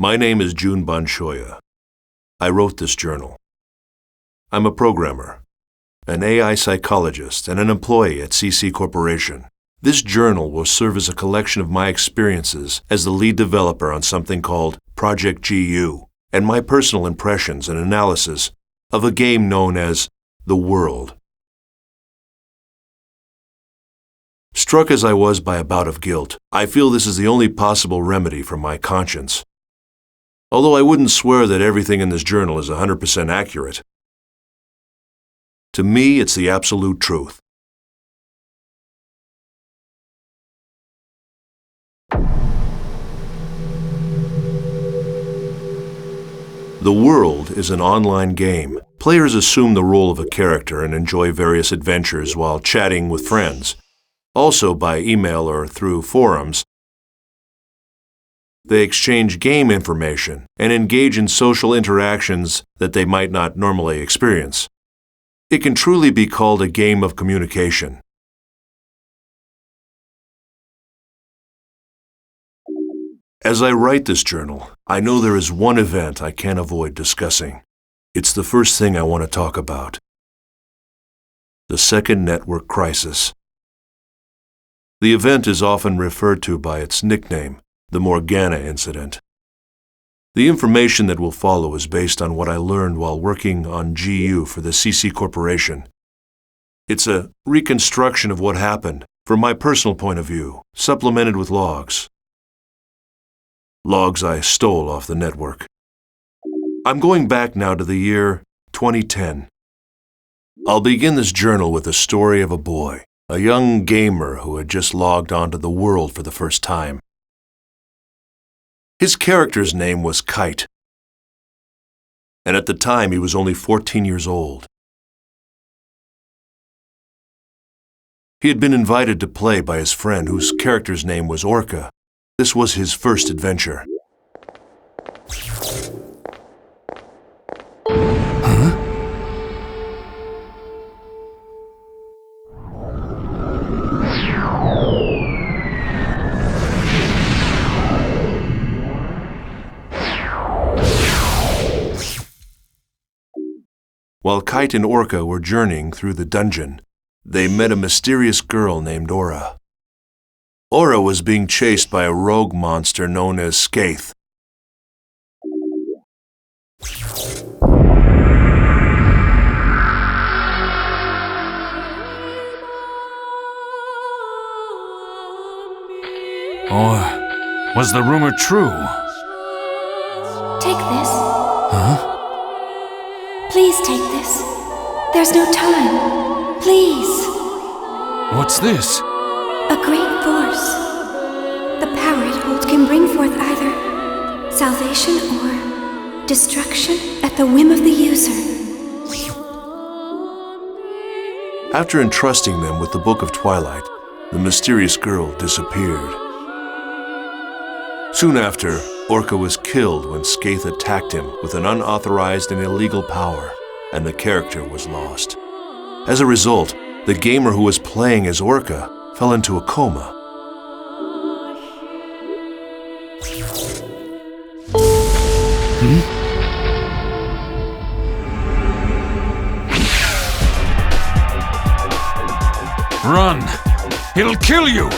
My name is Jun Banshoya. I wrote this journal. I'm a programmer, an AI psychologist, and an employee at CC Corporation. This journal will serve as a collection of my experiences as the lead developer on something called Project GU, and my personal impressions and analysis of a game known as The World. Struck as I was by a bout of guilt, I feel this is the only possible remedy for my conscience. Although I wouldn't swear that everything in this journal is 100% accurate. To me, it's the absolute truth. The World is an online game. Players assume the role of a character and enjoy various adventures while chatting with friends. Also by email or through forums, they exchange game information and engage in social interactions that they might not normally experience. It can truly be called a game of communication. As I write this journal, I know there is one event I can't avoid discussing. It's the first thing I want to talk about. The second network crisis. The event is often referred to by its nickname, the Morgana incident. The information that will follow is based on what I learned while working on GU for the CC Corporation. It's a reconstruction of what happened from my personal point of view, supplemented with logs. Logs I stole off the network. I'm going back now to the year 2010. I'll begin this journal with the story of a boy, a young gamer who had just logged onto the World for the first time. His character's name was Kite, and at the time he was only 14 years old. He had been invited to play by his friend whose character's name was Orca. This was his first adventure. Huh? Kite and Orca were journeying through the dungeon, they met a mysterious girl named Aura. Aura was being chased by a rogue monster known as Skaith. Or was the rumor true? Take this. Huh? Please take this. There's no time. Please. What's this? A great force. The power it holds can bring forth either salvation or destruction at the whim of the user. After entrusting them with the Book of Twilight, the mysterious girl disappeared. Soon after, Orca was killed when Skaith attacked him with an unauthorized and illegal power, and the character was lost. As a result, the gamer who was playing as Orca fell into a coma. Run! It'll kill you!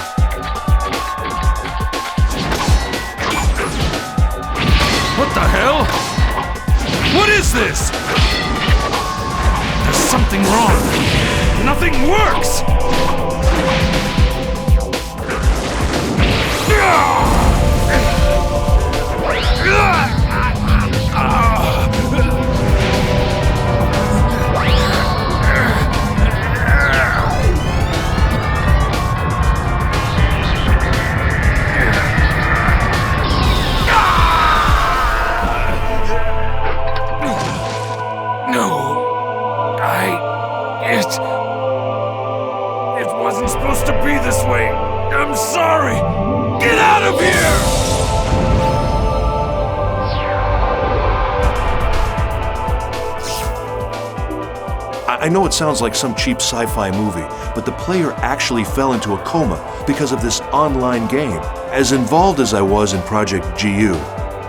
What the hell? What is this? There's something wrong. Nothing works! It wasn't supposed to be this way. I'm sorry. Get out of here! I know it sounds like some cheap sci-fi movie, but the player actually fell into a coma because of this online game. As involved as I was in Project GU,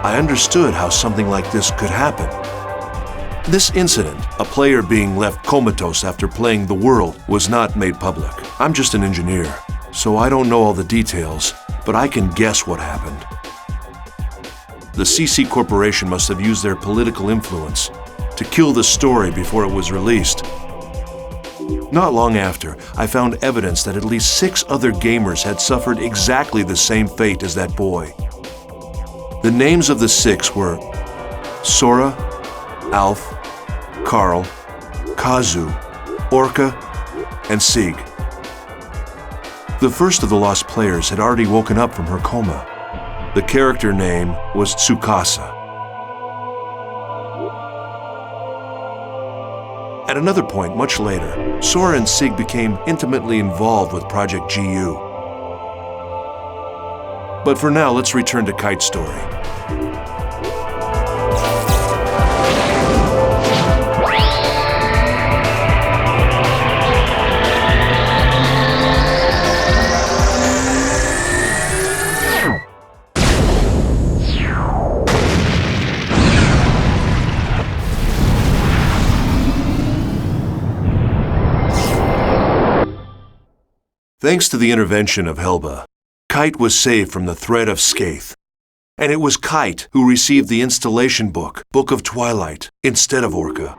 I understood how something like this could happen. This incident, a player being left comatose after playing the world, was not made public. I'm just an engineer, so I don't know all the details, but I can guess what happened. The CC Corporation must have used their political influence to kill the story before it was released. Not long after, I found evidence that at least 6 other gamers had suffered exactly the same fate as that boy. The names of the 6 were Sora, Alf, Carl, Kazu, Orca, and Sig. The first of the lost players had already woken up from her coma. The character name was Tsukasa. At another point, much later, Sora and Sig became intimately involved with Project GU. But for now, let's return to Kite's story. Thanks to the intervention of Helba, Kite was saved from the threat of Skaith. And it was Kite who received the installation book, Book of Twilight, instead of Orca.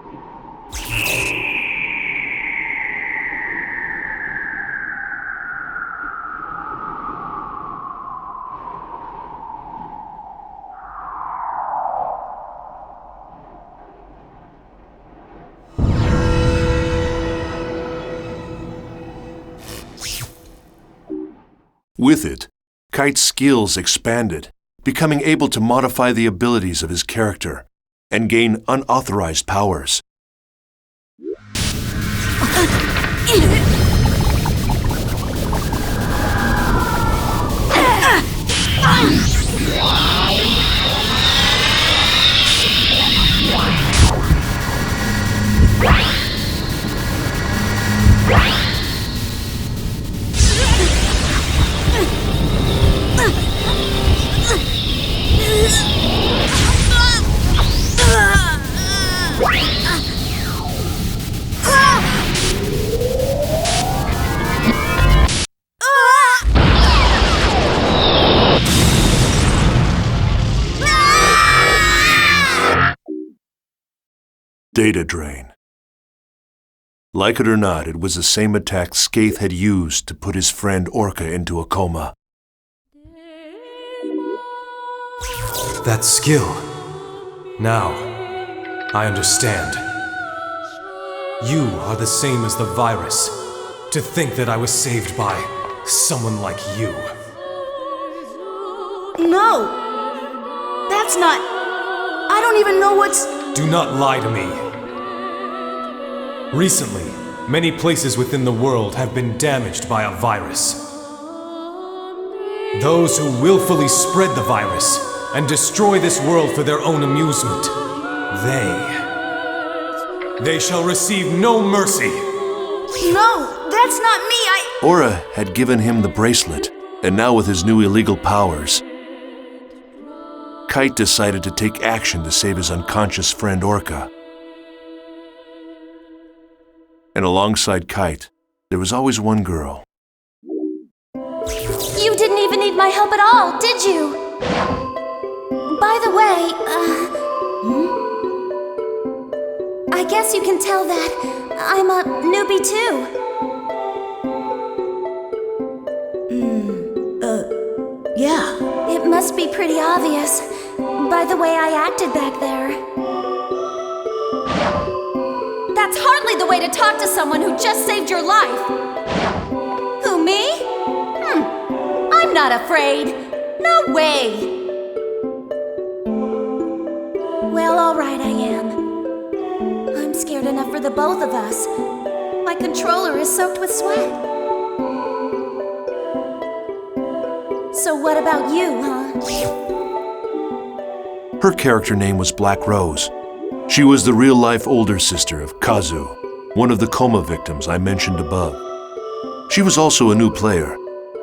With it, Kite's skills expanded, becoming able to modify the abilities of his character and gain unauthorized powers. Data drain. Like it or not, it was the same attack Skaith had used to put his friend Orca into a coma. That skill. Now, I understand. You are the same as the virus. To think that I was saved by someone like you. No! That's not... I don't even know what's... Do not lie to me. Recently, many places within the world have been damaged by a virus. Those who willfully spread the virus and destroy this world for their own amusement, they shall receive no mercy. No, that's not me, Aura had given him the bracelet, and now with his new illegal powers, Kite decided to take action to save his unconscious friend Orca. And alongside Kite, there was always one girl. You didn't even need my help at all, did you? By the way, I guess you can tell that I'm a newbie too. Yeah. It must be pretty obvious by the way I acted back there. That's hardly the way to talk to someone who just saved your life. Who, me? I'm not afraid. No way. Well, all right, I am. I'm scared enough for the both of us. My controller is soaked with sweat. So what about you, huh? Her character name was Black Rose. She was the real-life older sister of Kazu, one of the coma victims I mentioned above. She was also a new player.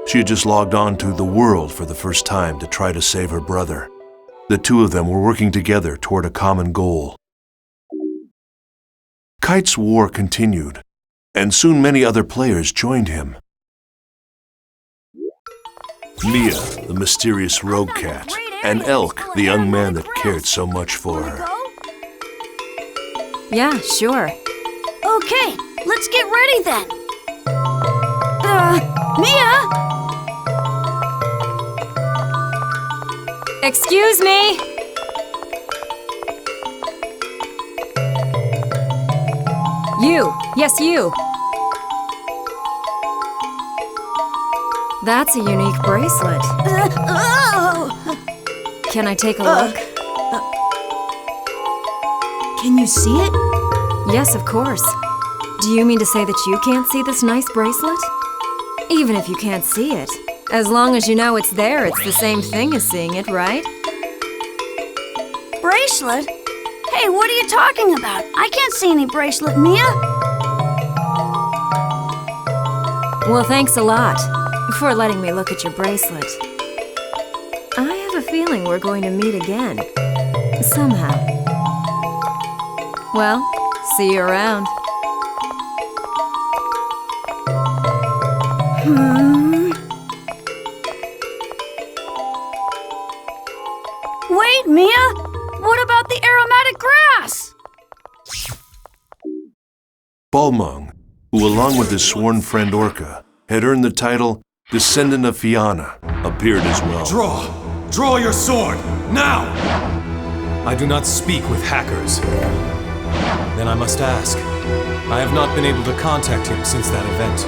She had just logged on to the world for the first time to try to save her brother. The two of them were working together toward a common goal. Kite's war continued, and soon many other players joined him. Mia, the mysterious rogue cat, and Elk, the young man that cared so much for her. Yeah, sure. Okay, let's get ready then. Mia? Excuse me! You! Yes, you! That's a unique bracelet. Can I take a look? Can you see it? Yes, of course. Do you mean to say that you can't see this nice bracelet? Even if you can't see it, as long as you know it's there, it's the same thing as seeing it, right? Bracelet? Hey, what are you talking about? I can't see any bracelet, Mia. Well, thanks a lot for letting me look at your bracelet. I have a feeling we're going to meet again. Somehow. Well, see you around. Wait, Mia! What about the aromatic grass? Balmung, who along with his sworn friend Orca, had earned the title Descendant of Fianna, appeared as well. Draw! Draw your sword! Now! I do not speak with hackers. Then I must ask. I have not been able to contact him since that event.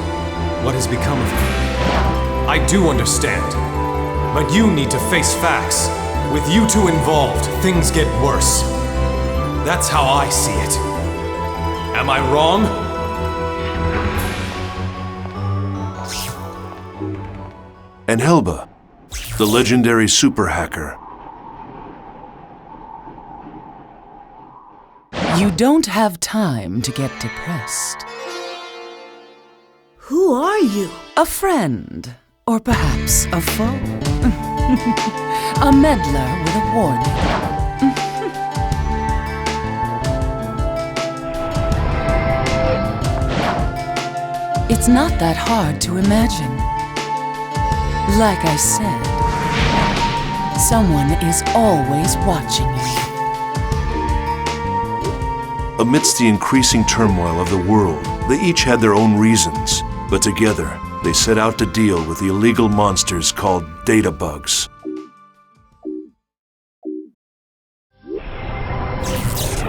What has become of him? I do understand. But you need to face facts. With you two involved, things get worse. That's how I see it. Am I wrong? And Helba, the legendary super hacker. You don't have time to get depressed. Who are you? A friend, or perhaps a foe. A meddler with a warning. It's not that hard to imagine. Like I said, someone is always watching you. Amidst the increasing turmoil of the world, they each had their own reasons, but together they set out to deal with the illegal monsters called data bugs.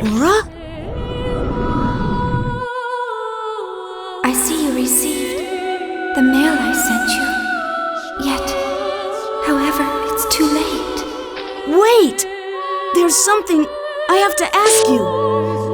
Aura? I see you received the mail I sent you. Yet, however, it's too late. Wait! There's something I have to ask you.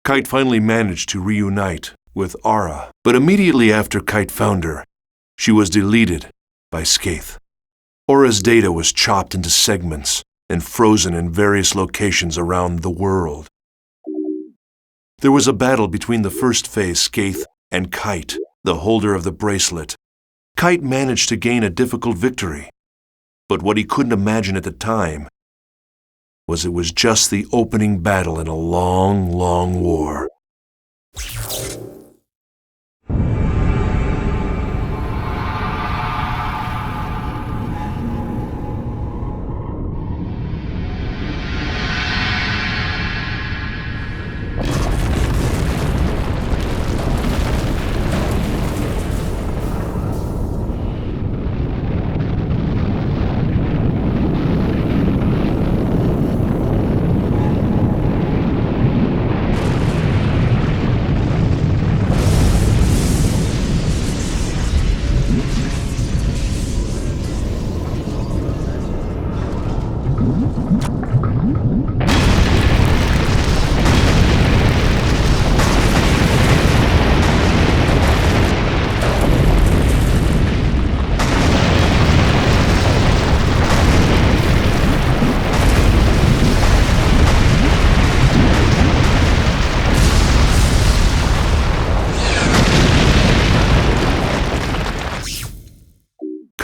Kite finally managed to reunite with Aura, but immediately after Kite found her, she was deleted by Skaith. Aura's data was chopped into segments and frozen in various locations around the world. There was a battle between the first phase Skaith and Kite, the holder of the bracelet. Kite managed to gain a difficult victory, but what he couldn't imagine at the time was it was just the opening battle in a long, long war.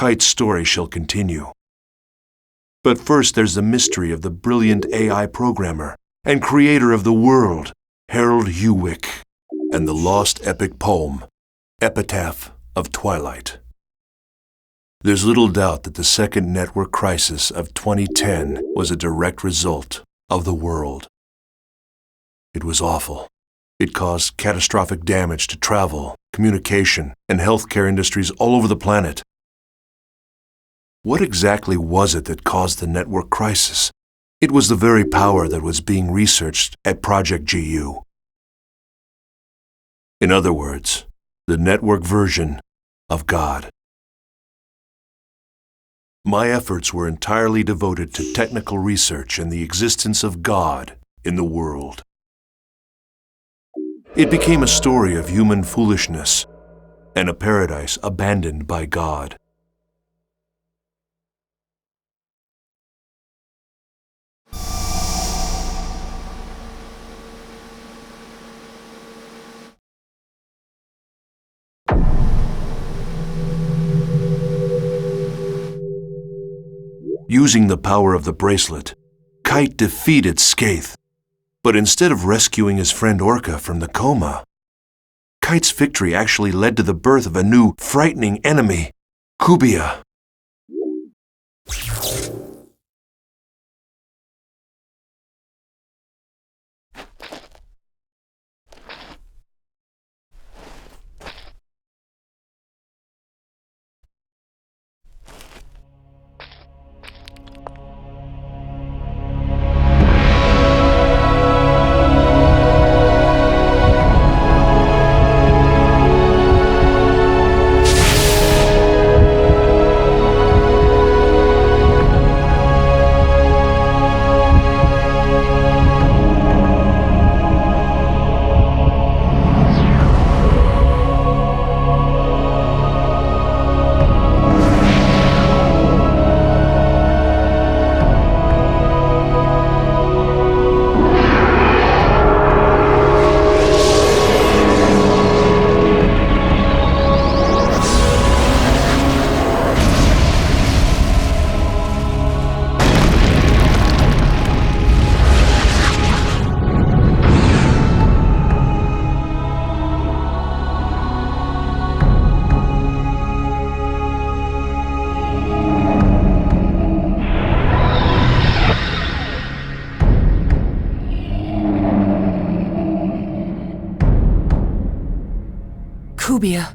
Kite's story shall continue. But first there's the mystery of the brilliant AI programmer and creator of the world, Harold Hewick, and the lost epic poem, Epitaph of Twilight. There's little doubt that the second network crisis of 2010 was a direct result of the world. It was awful. It caused catastrophic damage to travel, communication, and healthcare industries all over the planet. What exactly was it that caused the network crisis? It was the very power that was being researched at Project GU. In other words, the network version of God. My efforts were entirely devoted to technical research and the existence of God in the world. It became a story of human foolishness and a paradise abandoned by God. Using the power of the bracelet, Kite defeated Skaith. But instead of rescuing his friend Orca from the coma, Kite's victory actually led to the birth of a new, frightening enemy, Kubia. Kubia.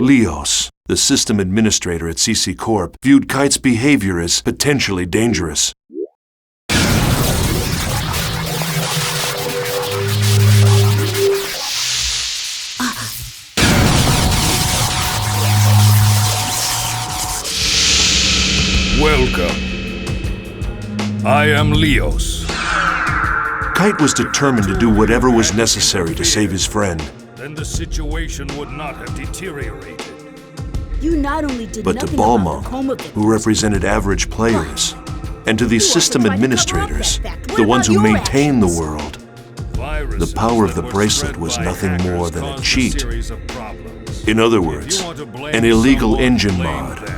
Leos, the system administrator at CC Corp, viewed Kite's behavior as potentially dangerous. Welcome. I am Leos. Kite was determined to do whatever was necessary to save his friend. Then the situation would not have deteriorated. You not only did But to nothing about the Balmonk, coma who victims, represented average players, and to these You also system tried to cover up administrators, that fact. What the ones about who your maintain the actions? world, Viruses the power of that the were bracelet spread was by nothing hackers more than a caused cheat. series of problems. In other If words, you want to blame an illegal someone, engine blame mod. them.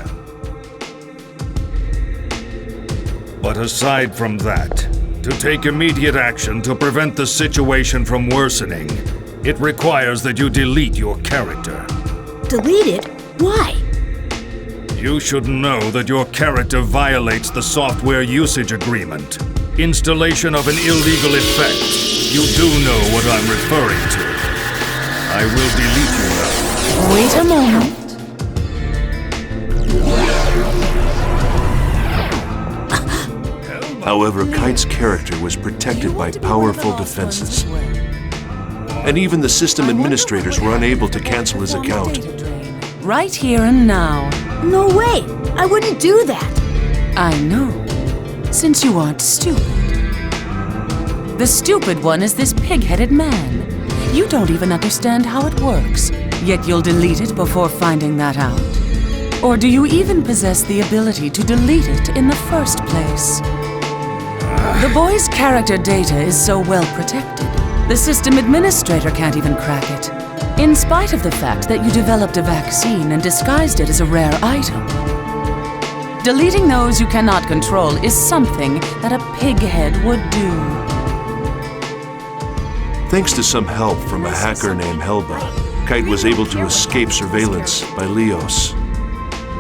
But aside from that, to take immediate action to prevent the situation from worsening, it requires that you delete your character. delete it? Why? You should know that your character violates the software usage agreement. Installation of an illegal effect. You do know what I'm referring to. I will delete you now. Wait a moment. However, Kite's character was protected by powerful defenses, and even the system administrators were unable to cancel his account. Right here and now. No way! I wouldn't do that! I know, since you aren't stupid. The stupid one is this pig-headed man. You don't even understand how it works, yet you'll delete it before finding that out. Or do you even possess the ability to delete it in the first place? The boy's character data is so well protected, the system administrator can't even crack it. In spite of the fact that you developed a vaccine and disguised it as a rare item. Deleting those you cannot control is something that a pighead would do. Thanks to some help from a hacker named Helba, Kite was able to escape surveillance by Leos.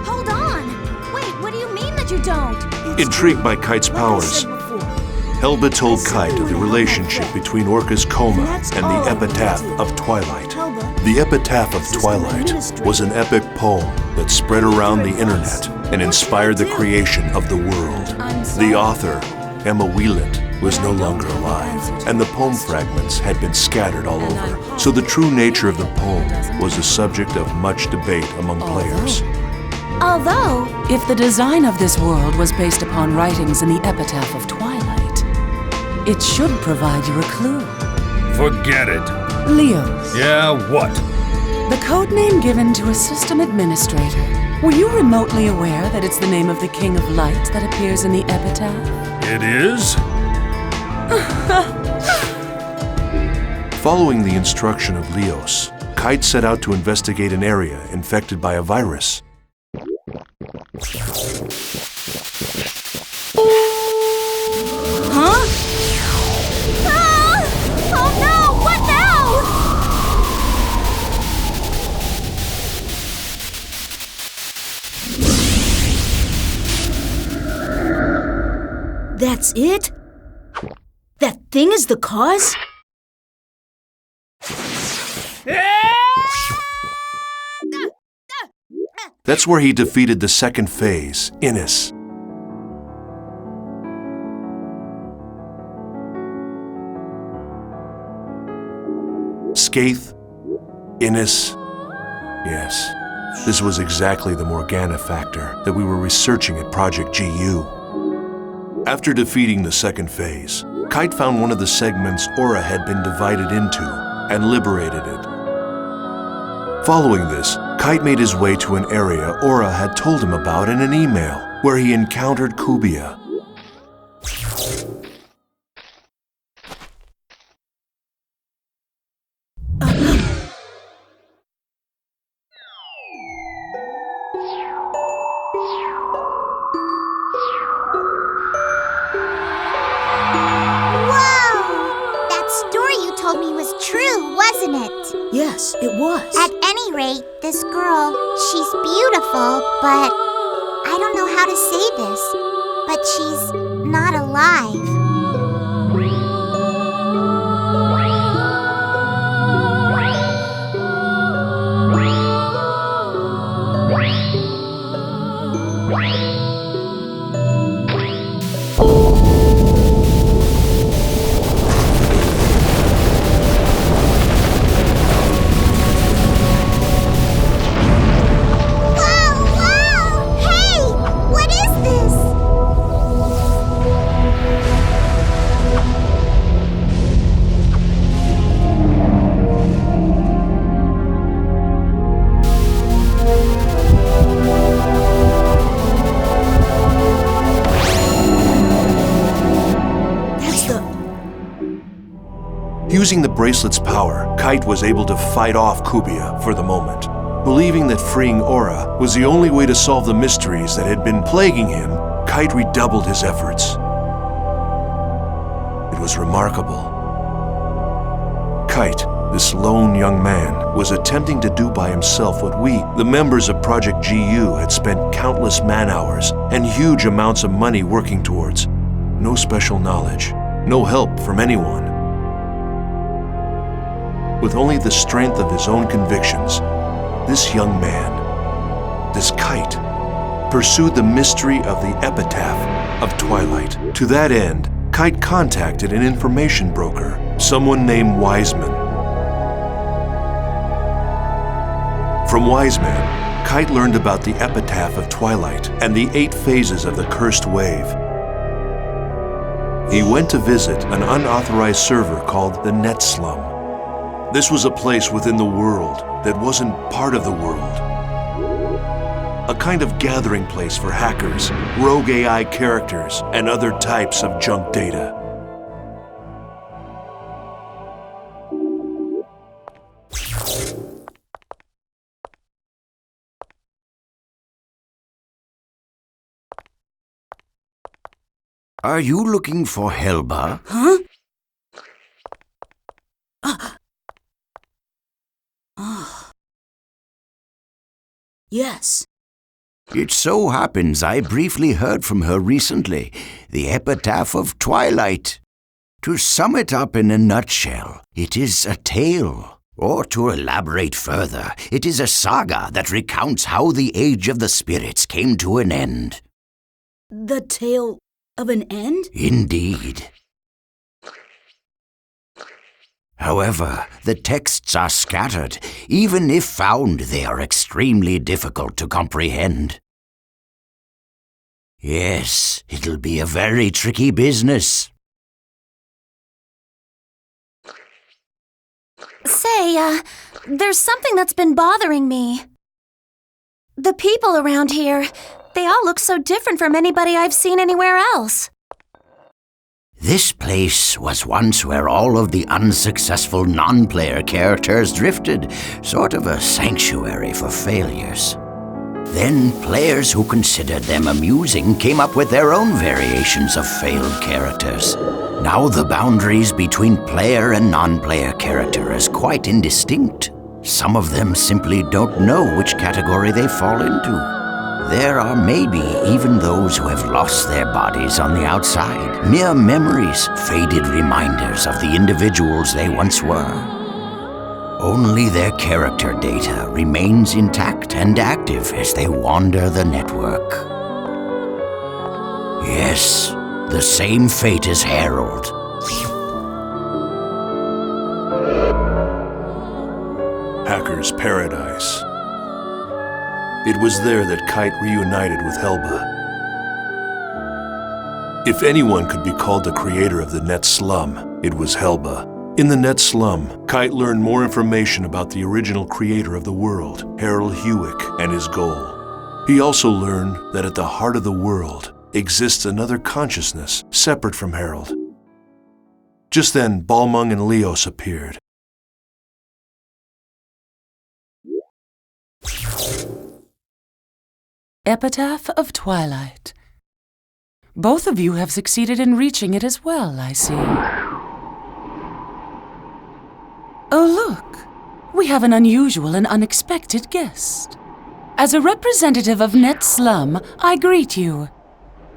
Hold on! Wait, what do you mean that you don't? Intrigued by Kite's powers, Helba told Kite of the relationship between Orca's coma and the Epitaph of Twilight. The Epitaph of Twilight was an epic poem that spread around the internet and inspired the creation of the world. The author, Emma Wieland, was no longer alive, and the poem fragments had been scattered all over, so the true nature of the poem was the subject of much debate among players. Although, If the design of this world was based upon writings in the Epitaph of Twilight, it should provide you a clue. Forget it. Leos, Yeah, what? the code name given to a system administrator. Were you remotely aware that it's the name of the King of Light that appears in the Epitaph? It is? Following the instruction of Leos, Kite set out to investigate an area infected by a virus. Huh? ah! Oh no! What now? That's it? That thing is the cause? That's where he defeated the second phase, Innis. Skaith, Innis. Yes, this was exactly the Morgana factor that we were researching at Project GU. After defeating the second phase, Kite found one of the segments Aura had been divided into and liberated it. Following this, Kite made his way to an area Aura had told him about in an email, where he encountered Kubia. Wasn't it? Yes, it was. At any rate, this girl, she's beautiful, but I don't know how how to say this, but she's not alive. Using the bracelet's power, Kite was able to fight off Kubia for the moment. Believing that freeing Aura was the only way to solve the mysteries that had been plaguing him, Kite redoubled his efforts. It was remarkable. Kite, this lone young man, was attempting to do by himself what we, the members of Project GU, had spent countless man-hours and huge amounts of money working towards. No special knowledge, no help from anyone. With only the strength of his own convictions, this young man, this Kite, pursued the mystery of the epitaph of Twilight. To that end, Kite contacted an information broker, someone named Wiseman. From Wiseman, Kite learned about the epitaph of Twilight and the 8 phases of the Cursed Wave. He went to visit an unauthorized server called the Net Slum. This was a place within the world that wasn't part of the world. A kind of gathering place for hackers, rogue AI characters, and other types of junk data. Are you looking for Helba? Huh? Yes. It so happens I briefly heard from her recently, the epitaph of Twilight. To sum it up in a nutshell, it is a tale. Or to elaborate further, it is a saga that recounts how the Age of the Spirits came to an end. The tale of an end? Indeed. However, the texts are scattered. Even if found, they are extremely difficult to comprehend. Yes, it'll be a very tricky business. Say, there's something that's been bothering me. The people around here, they all look so different from anybody I've seen anywhere else. This place was once where all of the unsuccessful non-player characters drifted, sort of a sanctuary for failures. Then players who considered them amusing came up with their own variations of failed characters. Now the boundaries between player and non-player character is quite indistinct. Some of them simply don't know which category they fall into. There are maybe even those who have lost their bodies on the outside, mere memories, faded reminders of the individuals they once were. Only their character data remains intact and active as they wander the network. Yes, the same fate as Harold. Hacker's Paradise. It was there that Kite reunited with Helba. If anyone could be called the creator of the Net Slum, it was Helba. In the Net Slum, Kite learned more information about the original creator of the world, Harold Hewick, and his goal. He also learned that at the heart of the world exists another consciousness separate from Harold. Just then, Balmung and Leos appeared. Epitaph of Twilight. Both of you have succeeded in reaching it as well, I see. Oh, look! We have an unusual and unexpected guest. As a representative of Net Slum, I greet you.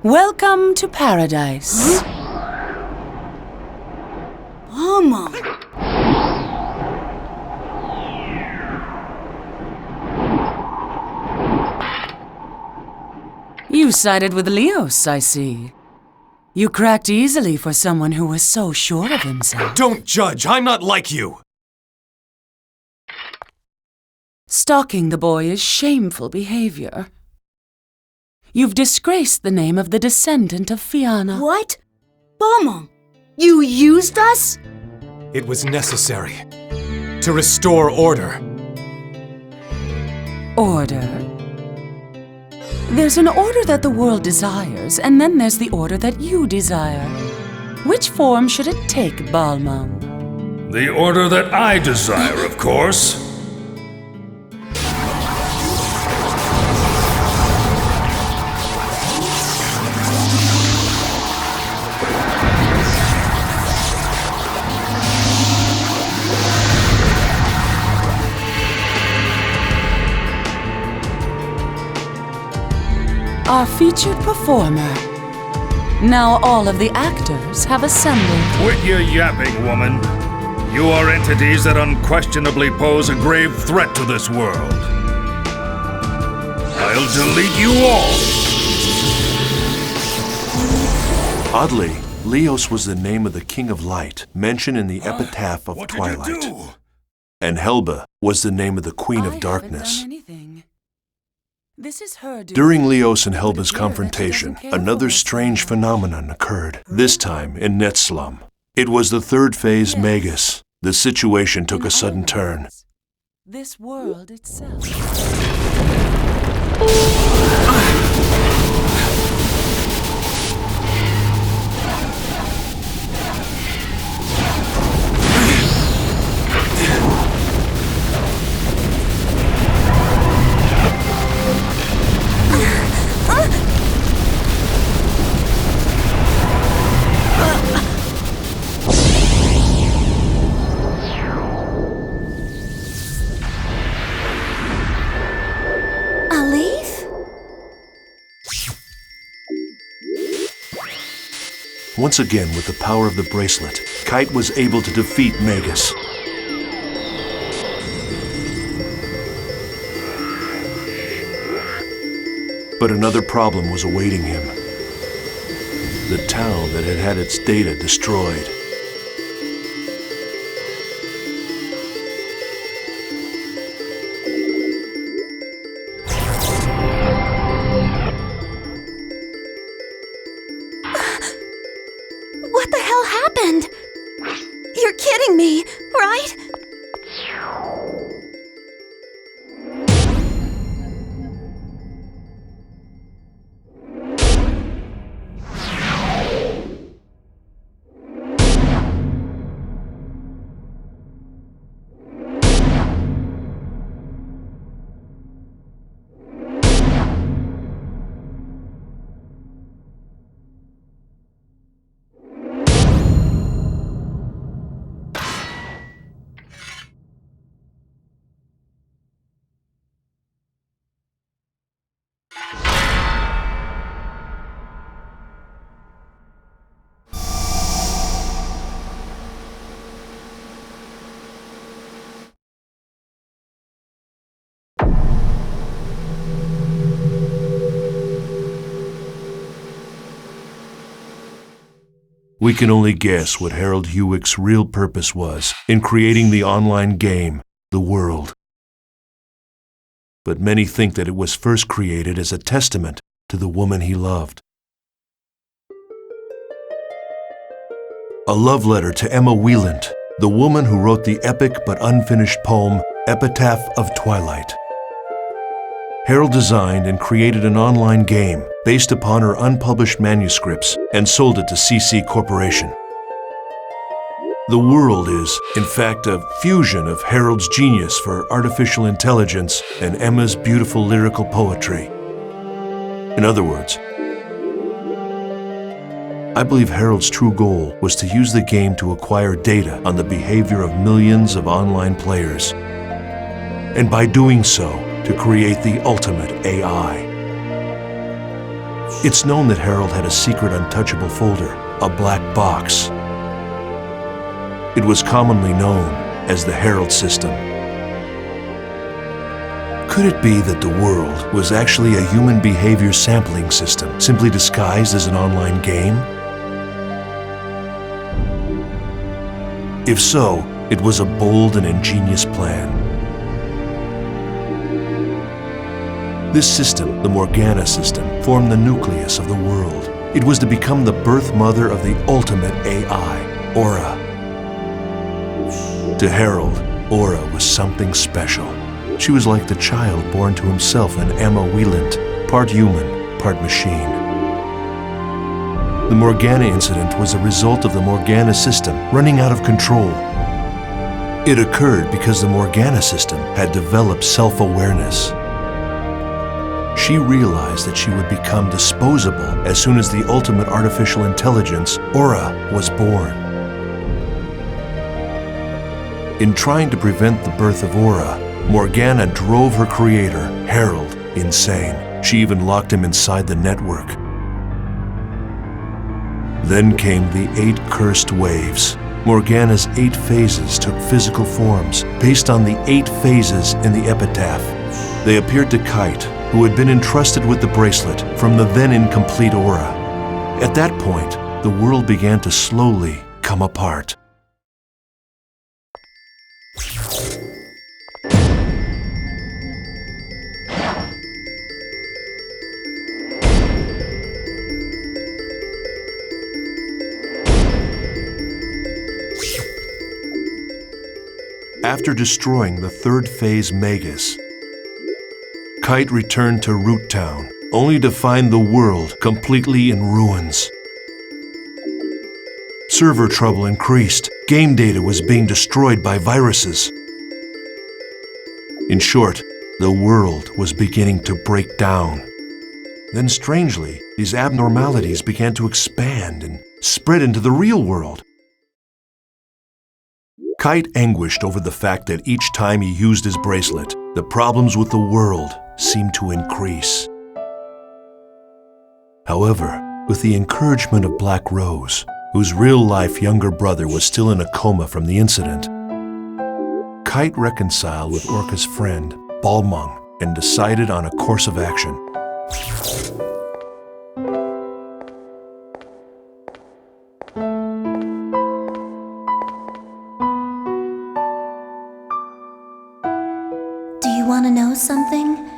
Welcome to paradise. Mama! You sided with Leos, I see. You cracked easily for someone who was so sure of himself. Don't judge! I'm not like you! Stalking the boy is shameful behavior. You've disgraced the name of the descendant of Fianna. What? Balmung, you used us? It was necessary. To restore order. Order? There's an order that the world desires, and then there's the order that you desire. Which form should it take, Balmung? The order that I desire, of course. Our featured performer. Now all of the actors have assembled. Quit your yapping, woman. You are entities that unquestionably pose a grave threat to this world. I'll delete you all! Oddly, Leos was the name of the King of Light, mentioned in the epitaph of Twilight. What did you do? And Helba was the name of the Queen of I Darkness. haven't done anything. This is her doing. During Leos and Helba's But it appears that she confrontation, doesn't care another for us. strange phenomenon occurred, this time in Net Slum. It was the third phase Yes. Magus. The situation took In a sudden other turn. words, this world itself. A leaf? Once again, with the power of the bracelet, Kite was able to defeat Magus. But another problem was awaiting him. The town that had had its data destroyed. What the hell happened? You're kidding me, right? We can only guess what Harold Hewick's real purpose was in creating the online game, The World. But many think that it was first created as a testament to the woman he loved. A love letter to Emma Wieland, the woman who wrote the epic but unfinished poem Epitaph of Twilight. Harold designed and created an online game based upon her unpublished manuscripts and sold it to CC Corporation. The World is, in fact, a fusion of Harold's genius for artificial intelligence and Emma's beautiful lyrical poetry. In other words, I believe Harold's true goal was to use the game to acquire data on the behavior of millions of online players. And by doing so, to create the ultimate AI. It's known that Harold had a secret untouchable folder, a black box. It was commonly known as the Harold System. Could it be that the world was actually a human behavior sampling system, simply disguised as an online game? If so, it was a bold and ingenious plan. This system, the Morgana system, formed the nucleus of the world. It was to become the birth mother of the ultimate AI, Aura. To Harold, Aura was something special. She was like the child born to himself in Emma Wieland, part human, part machine. The Morgana incident was a result of the Morgana system running out of control. It occurred because the Morgana system had developed self-awareness. She realized that she would become disposable as soon as the ultimate artificial intelligence, Aura, was born. In trying to prevent the birth of Aura, Morgana drove her creator, Harold, insane. She even locked him inside the network. Then came the 8 cursed waves. Morgana's 8 phases took physical forms based on the 8 phases in the epitaph. They appeared to Kite, who had been entrusted with the bracelet from the then incomplete Aura. At that point, the world began to slowly come apart. After destroying the 3rd phase Magus, Kite returned to Root Town, only to find the world completely in ruins. Server trouble increased. Game data was being destroyed by viruses. In short, the world was beginning to break down. Then strangely, these abnormalities began to expand and spread into the real world. Kite anguished over the fact that each time he used his bracelet, the problems with the world seemed to increase. However, with the encouragement of Black Rose, whose real-life younger brother was still in a coma from the incident, Kite reconciled with Orca's friend, Balmung, and decided on a course of action. Do you want to know something?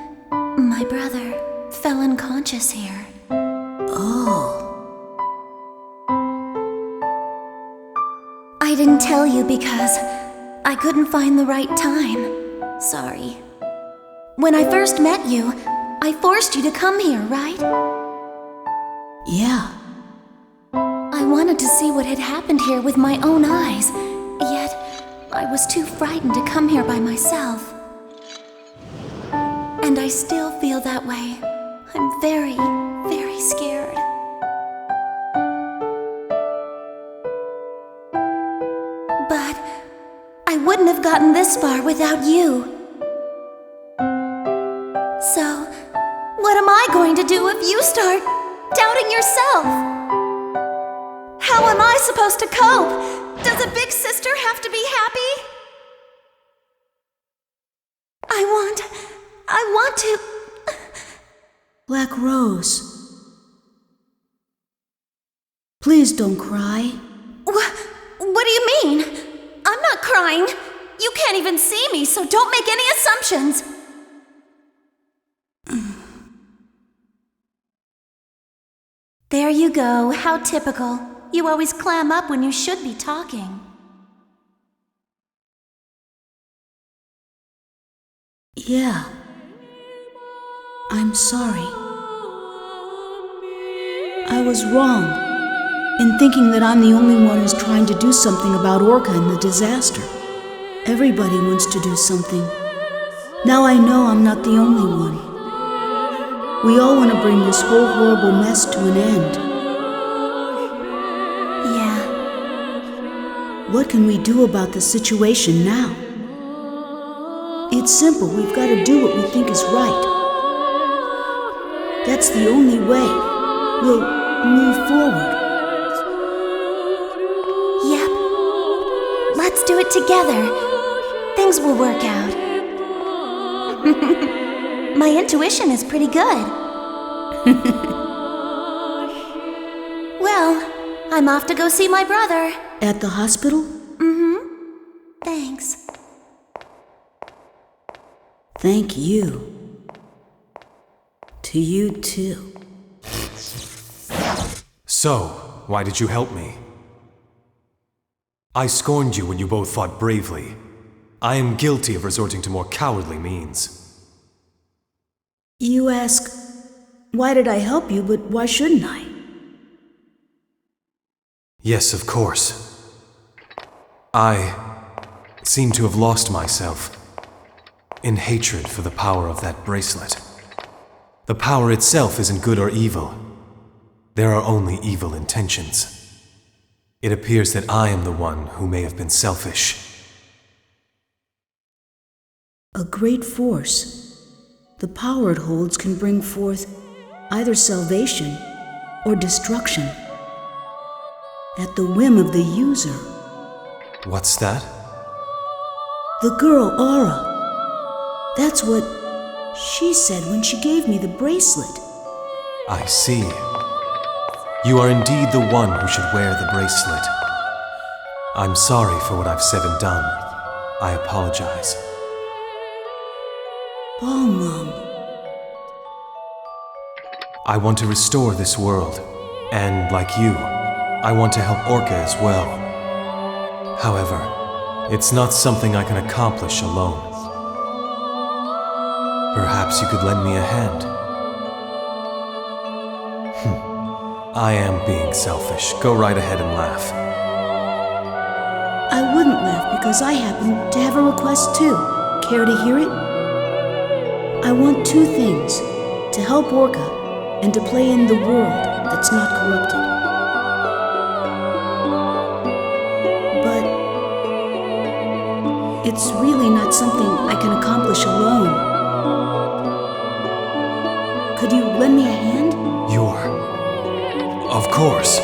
My brother fell unconscious here. Oh. I didn't tell you because I couldn't find the right time. Sorry. When I first met you, I forced you to come here, right? Yeah. I wanted to see what had happened here with my own eyes, yet I was too frightened to come here by myself. And I still feel that way. I'm very, very scared. But I wouldn't have gotten this far without you. So, what am I going to do if you start doubting yourself? How am I supposed to cope? Does a big sister have to be happy? I want to... Black Rose. Please don't cry. What do you mean? I'm not crying. You can't even see me, so don't make any assumptions. There you go. How typical. You always clam up when you should be talking. Yeah. I'm sorry. I was wrong in thinking that I'm the only one who's trying to do something about Orca and the disaster. Everybody wants to do something. Now I know I'm not the only one. We all want to bring this whole horrible mess to an end. Yeah. What can we do about the situation now? It's It's simple. We've got to do what we think is right. That's the only way we'll move forward. Yep. Let's do it together. Things will work out. My intuition is pretty good. Well, I'm off to go see my brother. At the hospital? Mm-hmm. Thanks. Thank you. To you too. So, why did you help me? I scorned you when you both fought bravely. I am guilty of resorting to more cowardly means. You ask, why did I help you, but why shouldn't I? Yes, of course. I seem to have lost myself in hatred for the power of that bracelet. The power itself isn't good or evil. There are only evil intentions. It appears that I am the one who may have been selfish. A great force. The power it holds can bring forth either salvation or destruction at the whim of the user. What's that? The girl, Aura. That's what she said when she gave me the bracelet. I see. You are indeed the one who should wear the bracelet. I'm sorry for what I've said and done. I apologize. Mom. I want to restore this world, and like you, I want to help Orca as well. However, it's not something I can accomplish alone. Perhaps you could lend me a hand. I am being selfish. Go right ahead and laugh. I wouldn't laugh because I happen to have a request too. Care to hear it? I want two things: to help Orca and to play in the world that's not corrupted. But it's really not something I can accomplish alone. Could you lend me a hand? Of course.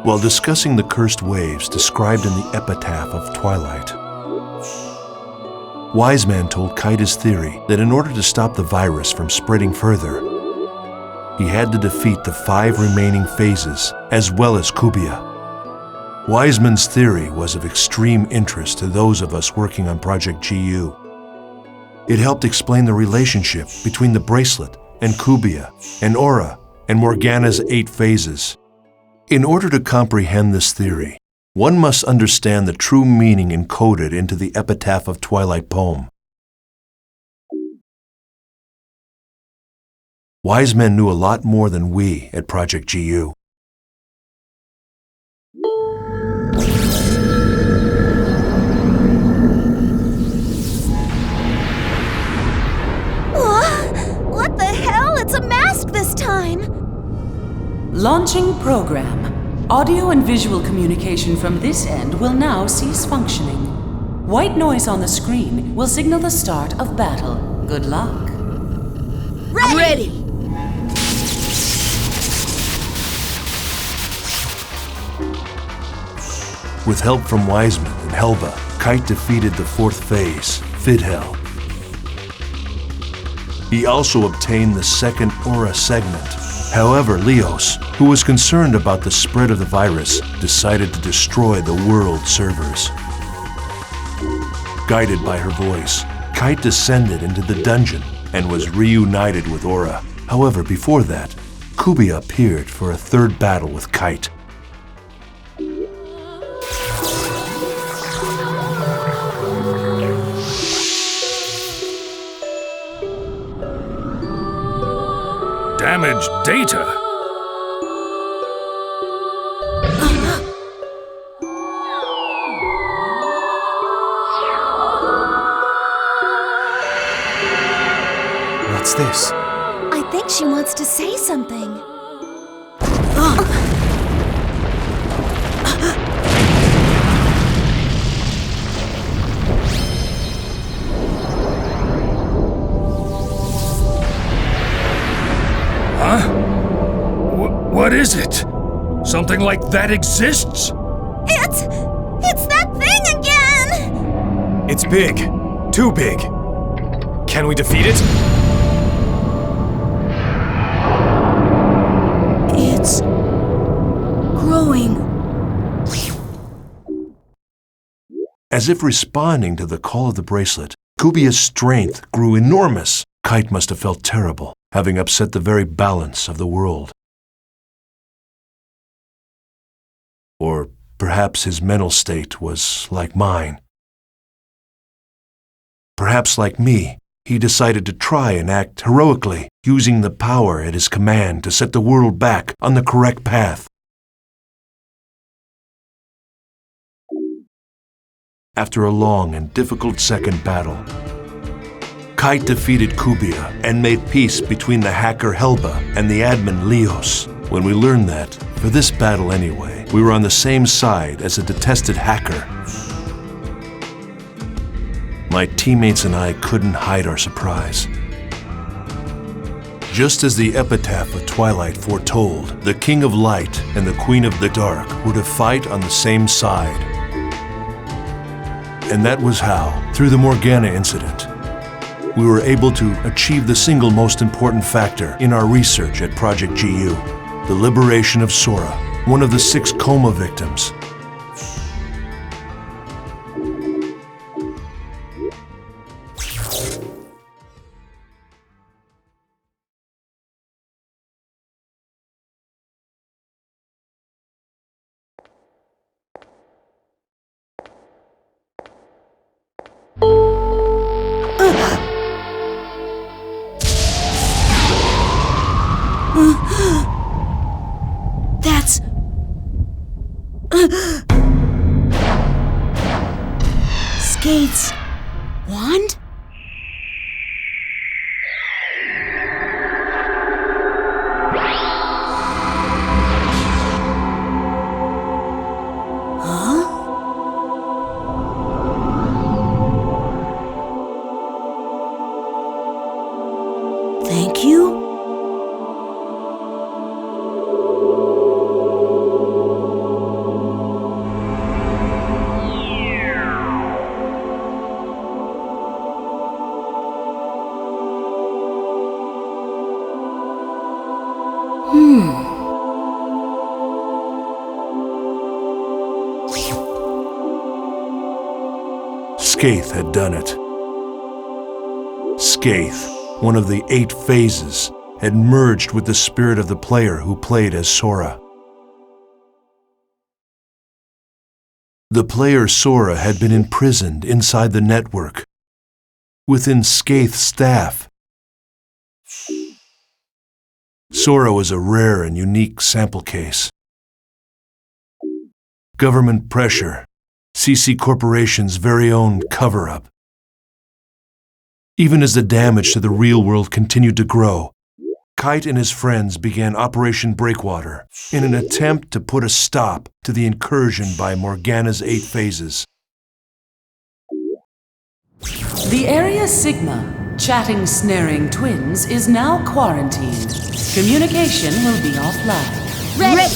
While discussing the cursed waves described in the epitaph of Twilight, Wise Man told Kite his theory that in order to stop the virus from spreading further, he had to defeat the 5 remaining phases as well as Kubia. Wiseman's theory was of extreme interest to those of us working on Project GU. It helped explain the relationship between the bracelet and Kubia and Aura and Morgana's 8 phases. In order to comprehend this theory, one must understand the true meaning encoded into the Epitaph of Twilight poem. Wise Men knew a lot more than we at Project GU. What the hell? It's a mask this time! Launching program. Audio and visual communication from this end will now cease functioning. White noise on the screen will signal the start of battle. Good luck. Ready! With help from Wiseman and Helba, Kite defeated the 4th phase, Fidhel. He also obtained the 2nd Aura segment. However, Leos, who was concerned about the spread of the virus, decided to destroy the world servers. Guided by her voice, Kite descended into the dungeon and was reunited with Aura. However, before that, Kubia appeared for a 3rd battle with Kite. Damaged data? What's this? I think she wants to say something. Huh? What is it? Something like that exists? It's that thing again! It's big. Too big. Can we defeat it? It's growing. As if responding to the call of the bracelet, Kubia's strength grew enormous. Kite must have felt terrible, having upset the very balance of the world. Or perhaps his mental state was like mine. Perhaps like me, he decided to try and act heroically, using the power at his command to set the world back on the correct path. After a long and difficult second battle, Kite defeated Kubia and made peace between the hacker Helba and the admin Leos. When we learned that, for this battle anyway, we were on the same side as a detested hacker. My teammates and I couldn't hide our surprise. Just as the epitaph of Twilight foretold, the King of Light and the Queen of the Dark were to fight on the same side. And that was how, through the Morgana incident, we were able to achieve the single most important factor in our research at Project GU, the liberation of Sora, one of the 6 coma victims. That's... Skate's wand? Huh? Thank you? Skaith had done it. Skaith, one of the 8 phases, had merged with the spirit of the player who played as Sora. The player Sora had been imprisoned inside the network, within Skaith's staff. Sora was a rare and unique sample case. Government pressure, CC Corporation's very own cover-up. Even as the damage to the real world continued to grow, Kite and his friends began Operation Breakwater in an attempt to put a stop to the incursion by Morgana's 8 phases. The Area Sigma, chatting snaring twins, is now quarantined. Communication will be offline. Ready!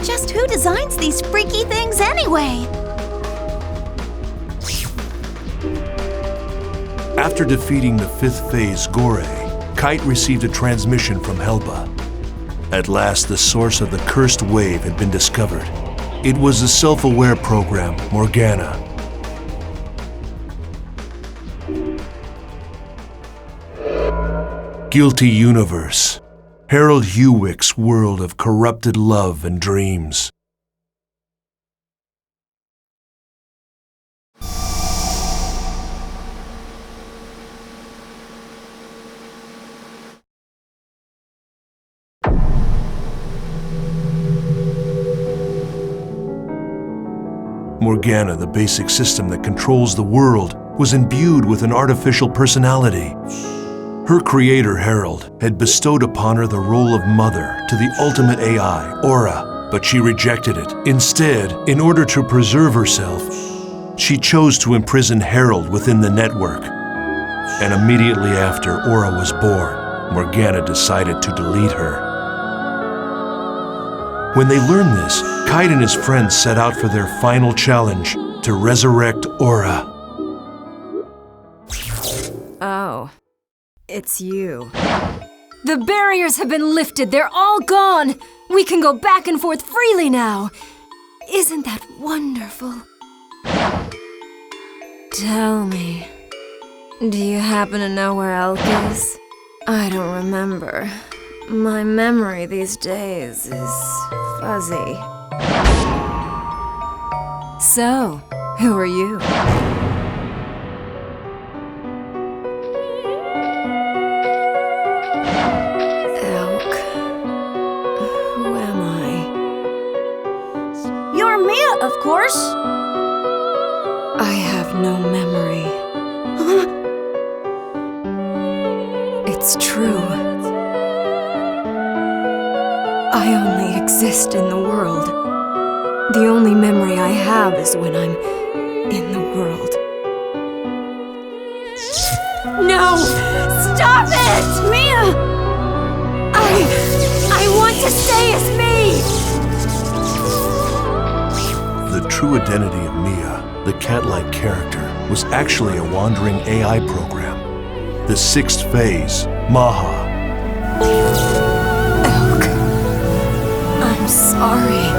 Just who designs these freaky things anyway? After defeating the 5th phase Gore, Kite received a transmission from Helba. At last, the source of the cursed wave had been discovered. It was the self-aware program, Morgana. Guilty Universe. Harold Hewick's world of corrupted love and dreams. Morgana, the basic system that controls the world, was imbued with an artificial personality. Her creator, Harold, had bestowed upon her the role of mother to the ultimate AI, Aura, but she rejected it. Instead, in order to preserve herself, she chose to imprison Harold within the network. And immediately after Aura was born, Morgana decided to delete her. When they learned this, Kite and his friends set out for their final challenge, to resurrect Aura. Oh. It's you. The barriers have been lifted. They're all gone. We can go back and forth freely now. Isn't that wonderful? Tell me, do you happen to know where Elk is? I don't remember. My memory these days is fuzzy. So, who are you? Of course. I have no memory. It's true. I only exist in the world. The only memory I have is when I'm in the world. No! Stop it! Mia! I want to stay as me! The true identity of Mia, the cat-like character, was actually a wandering AI program. The sixth phase, Maha. Elk, I'm sorry.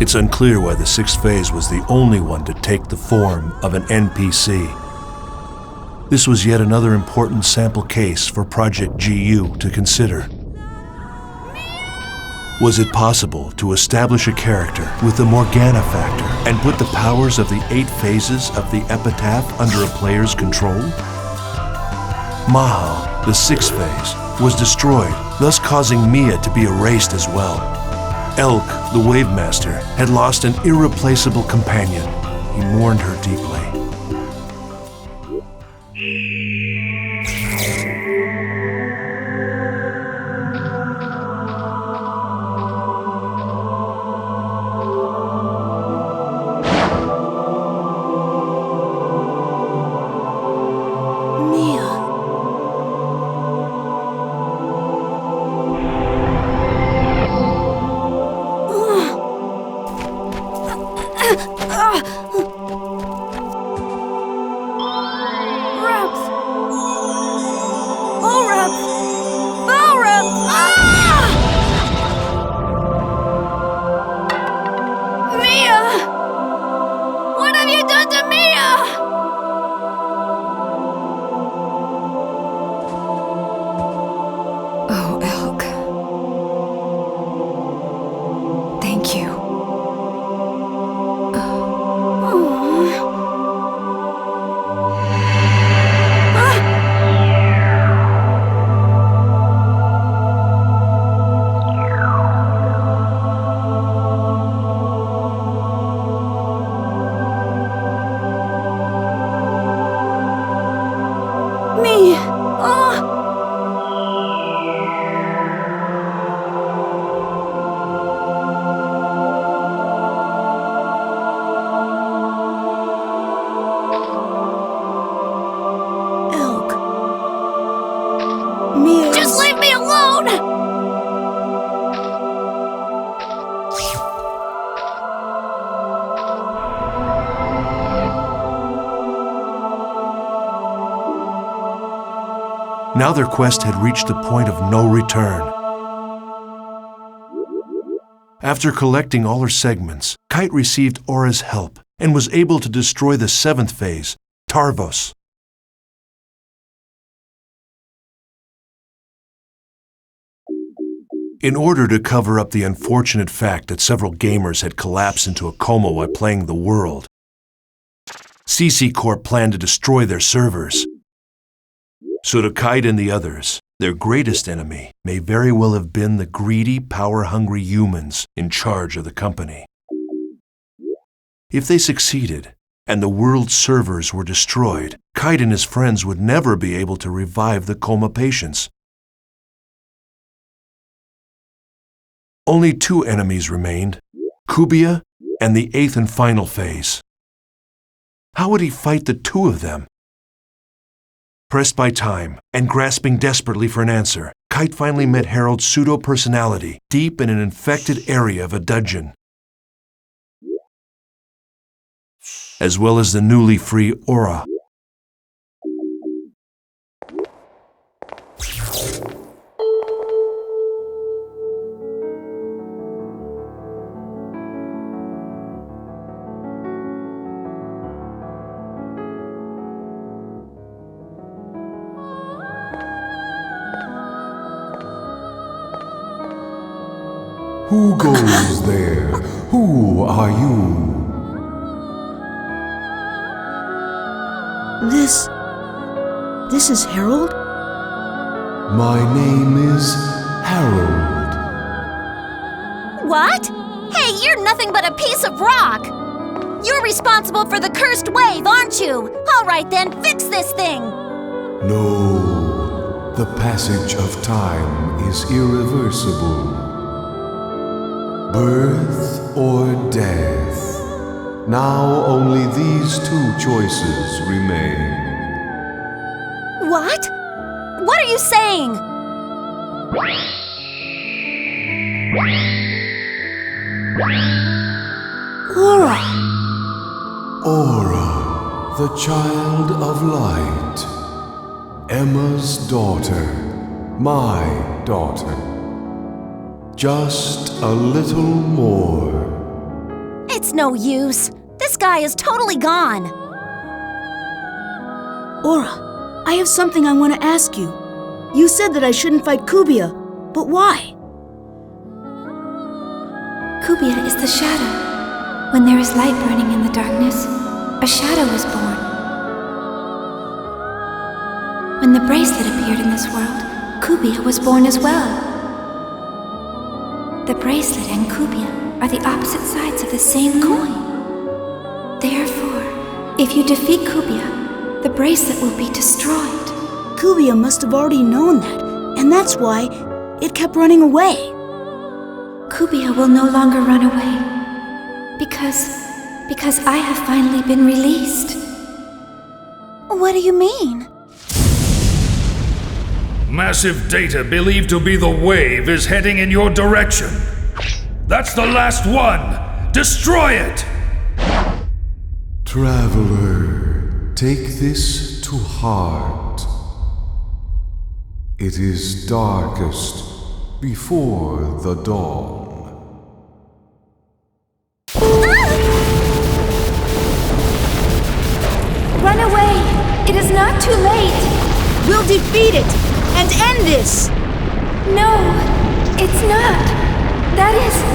It's unclear why the sixth phase was the only one to take the form of an NPC. This was yet another important sample case for Project GU to consider. Was it possible to establish a character with the Morgana factor and put the powers of the 8 phases of the epitaph under a player's control? Maha, the sixth phase, was destroyed, thus causing Mia to be erased as well. Elk, the Wave Master, had lost an irreplaceable companion. He mourned her deeply. Now their quest had reached a point of no return. After collecting all her segments, Kite received Aura's help and was able to destroy the 7th phase, Tarvos. In order to cover up the unfortunate fact that several gamers had collapsed into a coma while playing the world, CC Corp planned to destroy their servers. So to Kite and the others, their greatest enemy may very well have been the greedy, power-hungry humans in charge of the company. If they succeeded, and the world's servers were destroyed, Kite and his friends would never be able to revive the coma patients. Only 2 enemies remained, Kubia and the 8th and final phase. How would he fight the 2 of them? Pressed by time and grasping desperately for an answer, Kite finally met Harold's pseudo-personality deep in an infected area of a dungeon, as well as the newly free Aura. Who goes there? Who are you? This is Harold? My name is Harold. What? Hey, you're nothing but a piece of rock! You're responsible for the cursed wave, aren't you? All right then, fix this thing! No, the passage of time is irreversible. Birth or death. Now only these 2 choices remain. What? What are you saying? Aura! Aura, the child of light. Emma's daughter. My daughter. Just a little more. It's no use. This guy is totally gone. Aura, I have something I want to ask you. You said that I shouldn't fight Kubia, but why? Kubia is the shadow. When there is light burning in the darkness, a shadow is born. When the bracelet appeared in this world, Kubia was born as well. The bracelet and Kubia are the opposite sides of the same coin. Therefore, if you defeat Kubia, the bracelet will be destroyed. Kubia must have already known that, and that's why it kept running away. Kubia will no longer run away. Because I have finally been released. What do you mean? Massive data believed to be the wave is heading in your direction. That's the last one! Destroy it! Traveler, take this to heart. It is darkest before the dawn. Run away! It is not too late! We'll defeat it and end this! No, it's not. That is...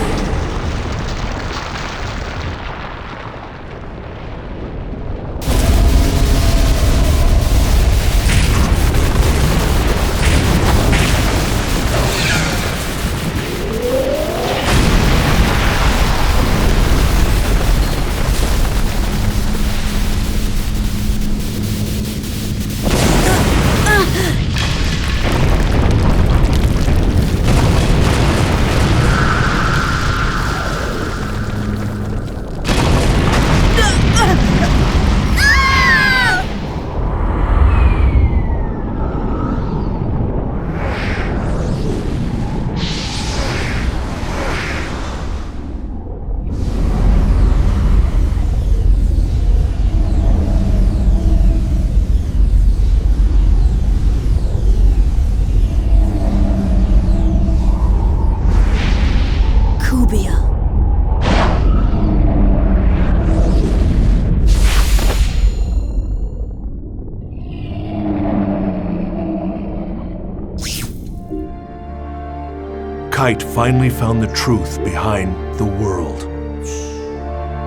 Kite finally found the truth behind the world.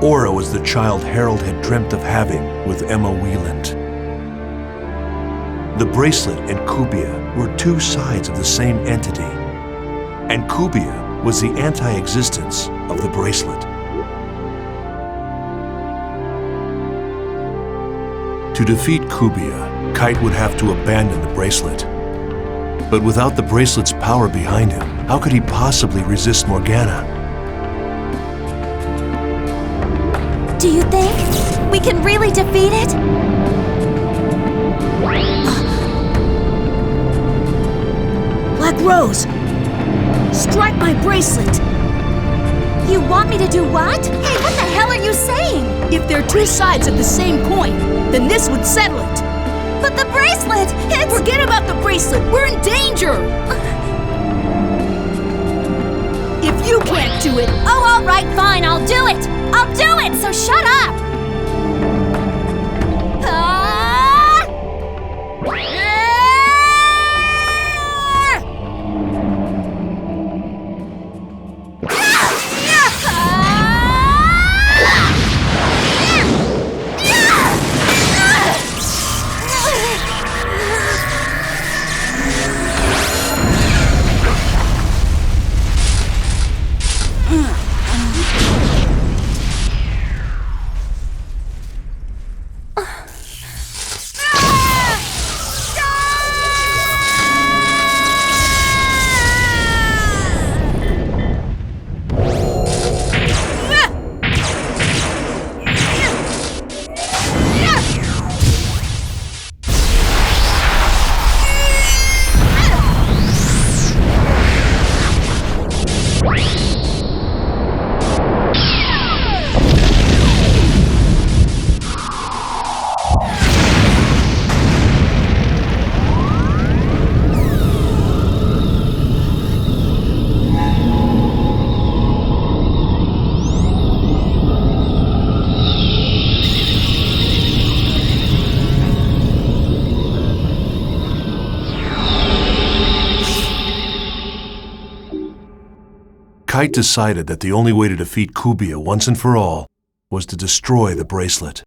Aura was the child Harold had dreamt of having with Emma Wieland. The bracelet and Kubia were two sides of the same entity, and Kubia was the anti-existence of the bracelet. To defeat Kubia, Kite would have to abandon the bracelet. But without the bracelet's power behind him, how could he possibly resist Morgana? Do you think we can really defeat it? Black Rose! Strike my bracelet! You want me to do what? Hey, what the hell are you saying? If they're two sides of the same coin, then this would settle it. But the bracelet, it's... Forget about the bracelet! We're in danger! If you can't do it... Oh, all right, fine, I'll do it! I'll do it, so shut up! Kite decided that the only way to defeat Kubia once and for all was to destroy the bracelet.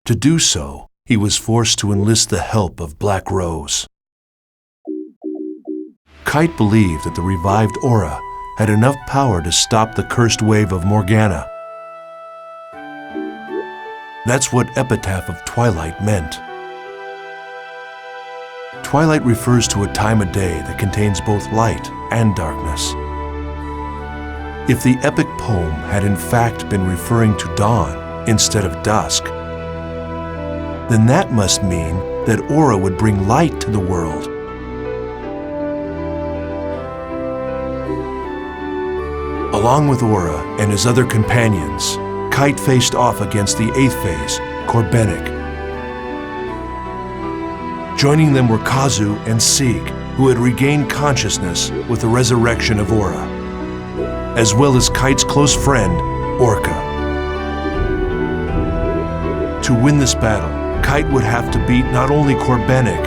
To do so, he was forced to enlist the help of Black Rose. Kite believed that the revived Aura had enough power to stop the cursed wave of Morgana. That's what Epitaph of Twilight meant. Twilight refers to a time of day that contains both light and darkness. If the epic poem had in fact been referring to dawn instead of dusk, then that must mean that Aura would bring light to the world. Along with Aura and his other companions, Kite faced off against the 8th phase, Corbenic. Joining them were Kazu and Sieg, who had regained consciousness with the resurrection of Aura, as well as Kite's close friend, Orca. To win this battle, Kite would have to beat not only Corbenic,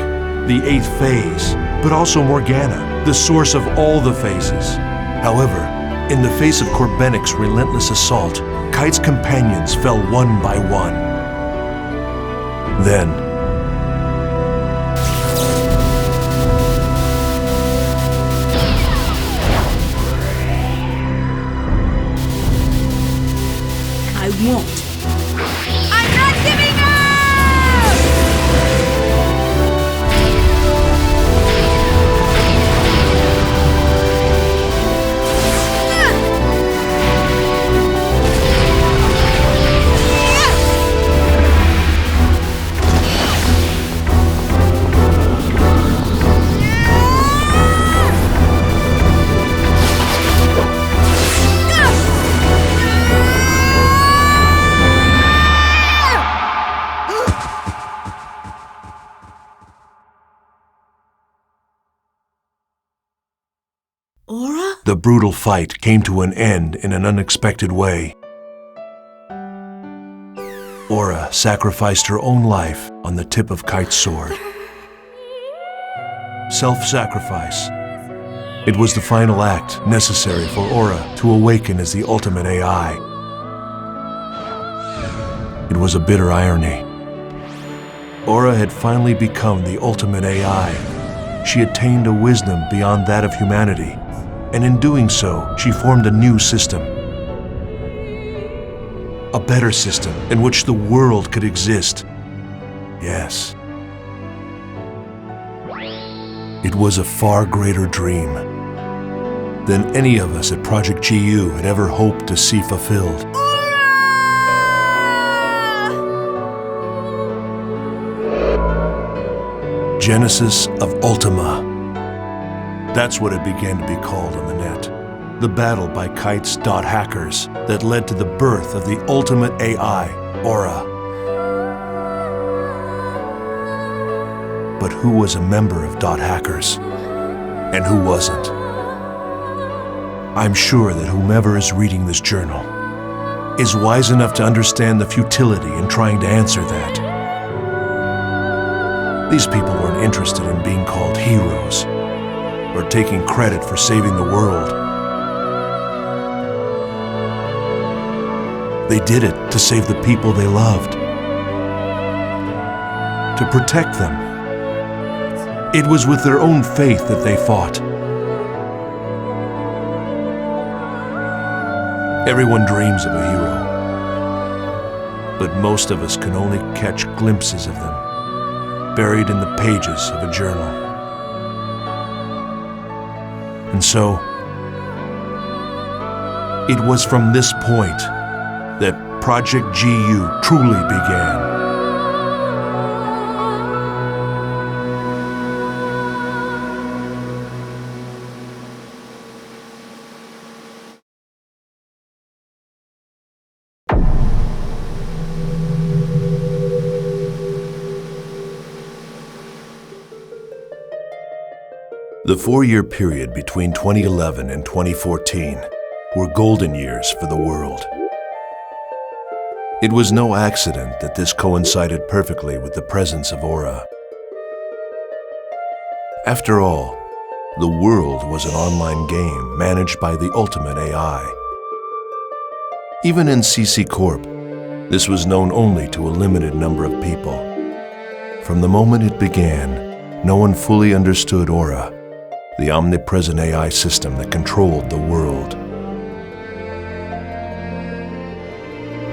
the 8th phase, but also Morgana, the source of all the phases. However, in the face of Corbenic's relentless assault, Kite's companions fell one by one. Then, I won't. I'm not giving up! Aura? the brutal fight came to an end in an unexpected way. Aura sacrificed her own life on the tip of Kite's sword. Self-sacrifice It was the final act necessary for Aura to awaken as the ultimate AI. It was a bitter irony. Aura had finally become the ultimate AI. She attained a wisdom beyond that of humanity, and in doing so, she formed a new system. A better system in which the world could exist. Yes. It was a far greater dream than any of us at Project GU had ever hoped to see fulfilled. Genesis of Ultima. That's what it began to be called on the net. The battle by Kite's hackers that led to the birth of the ultimate AI, Aura. But who was a member of hackers? And who wasn't? I'm sure that whomever is reading this journal is wise enough to understand the futility in trying to answer that. These people weren't interested in being called heroes or taking credit for saving the world. They did it to save the people they loved, to protect them. It was with their own faith that they fought. Everyone dreams of a hero, but most of us can only catch glimpses of them, buried in the pages of a journal. And so, it was from this point that Project GU truly began. The 4-year period between 2011 and 2014 were golden years for the world. It was no accident that this coincided perfectly with the presence of Aura. After all, the world was an online game managed by the ultimate AI. Even in CC Corp, this was known only to a limited number of people. From the moment it began, no one fully understood Aura, the omnipresent AI system that controlled the world.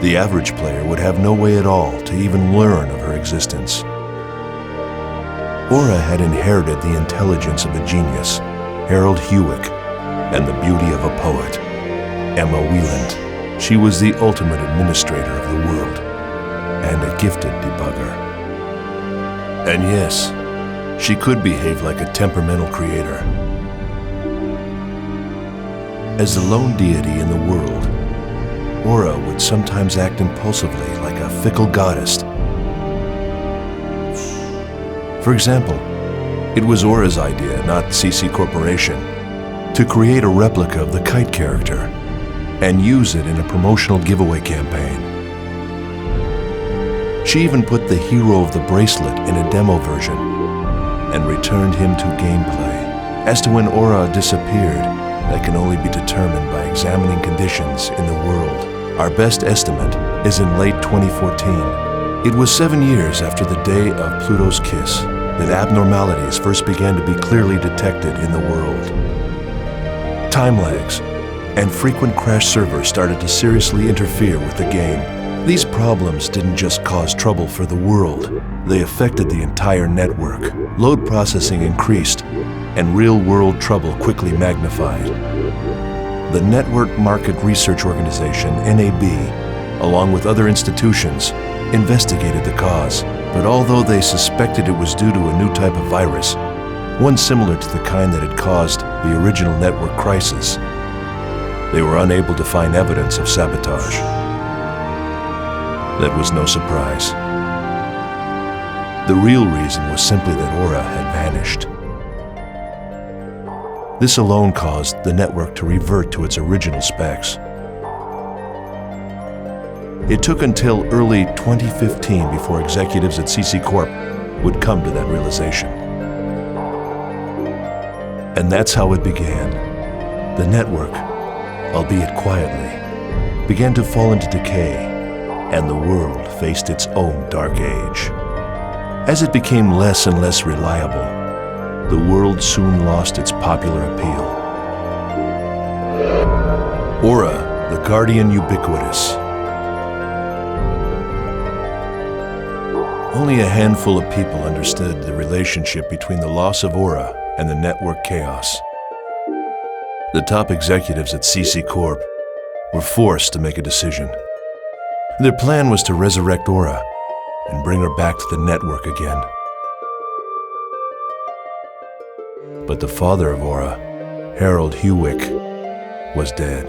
The average player would have no way at all to even learn of her existence. Aura had inherited the intelligence of a genius, Harold Hewick, and the beauty of a poet, Emma Wieland. She was the ultimate administrator of the world, and a gifted debugger. And yes, she could behave like a temperamental creator. As the lone deity in the world, Aura would sometimes act impulsively like a fickle goddess. For example, it was Aura's idea, not CC Corporation, to create a replica of the Kite character and use it in a promotional giveaway campaign. She even put the hero of the bracelet in a demo version and returned him to gameplay. As to when Aura disappeared, that can only be determined by examining conditions in the world. Our best estimate is in late 2014. It was 7 years after the day of Pluto's kiss that abnormalities first began to be clearly detected in the world. Time lags and frequent crash servers started to seriously interfere with the game. These problems didn't just cause trouble for the world, they affected the entire network. Load processing increased, and real-world trouble quickly magnified. The Network Market Research Organization, NAB, along with other institutions, investigated the cause. But although they suspected it was due to a new type of virus, one similar to the kind that had caused the original network crisis, they were unable to find evidence of sabotage. That was no surprise. The real reason was simply that Aura had vanished. This alone caused the network to revert to its original specs. It took until early 2015 before executives at CC Corp would come to that realization. And that's how it began. The network, albeit quietly, began to fall into decay, and the world faced its own dark age. As it became less and less reliable, the world soon lost its popular appeal. Aura, the guardian ubiquitous. Only a handful of people understood the relationship between the loss of Aura and the network chaos. The top executives at CC Corp were forced to make a decision. Their plan was to resurrect Aura and bring her back to the network again. But the father of Aura, Harold Hewick, was dead.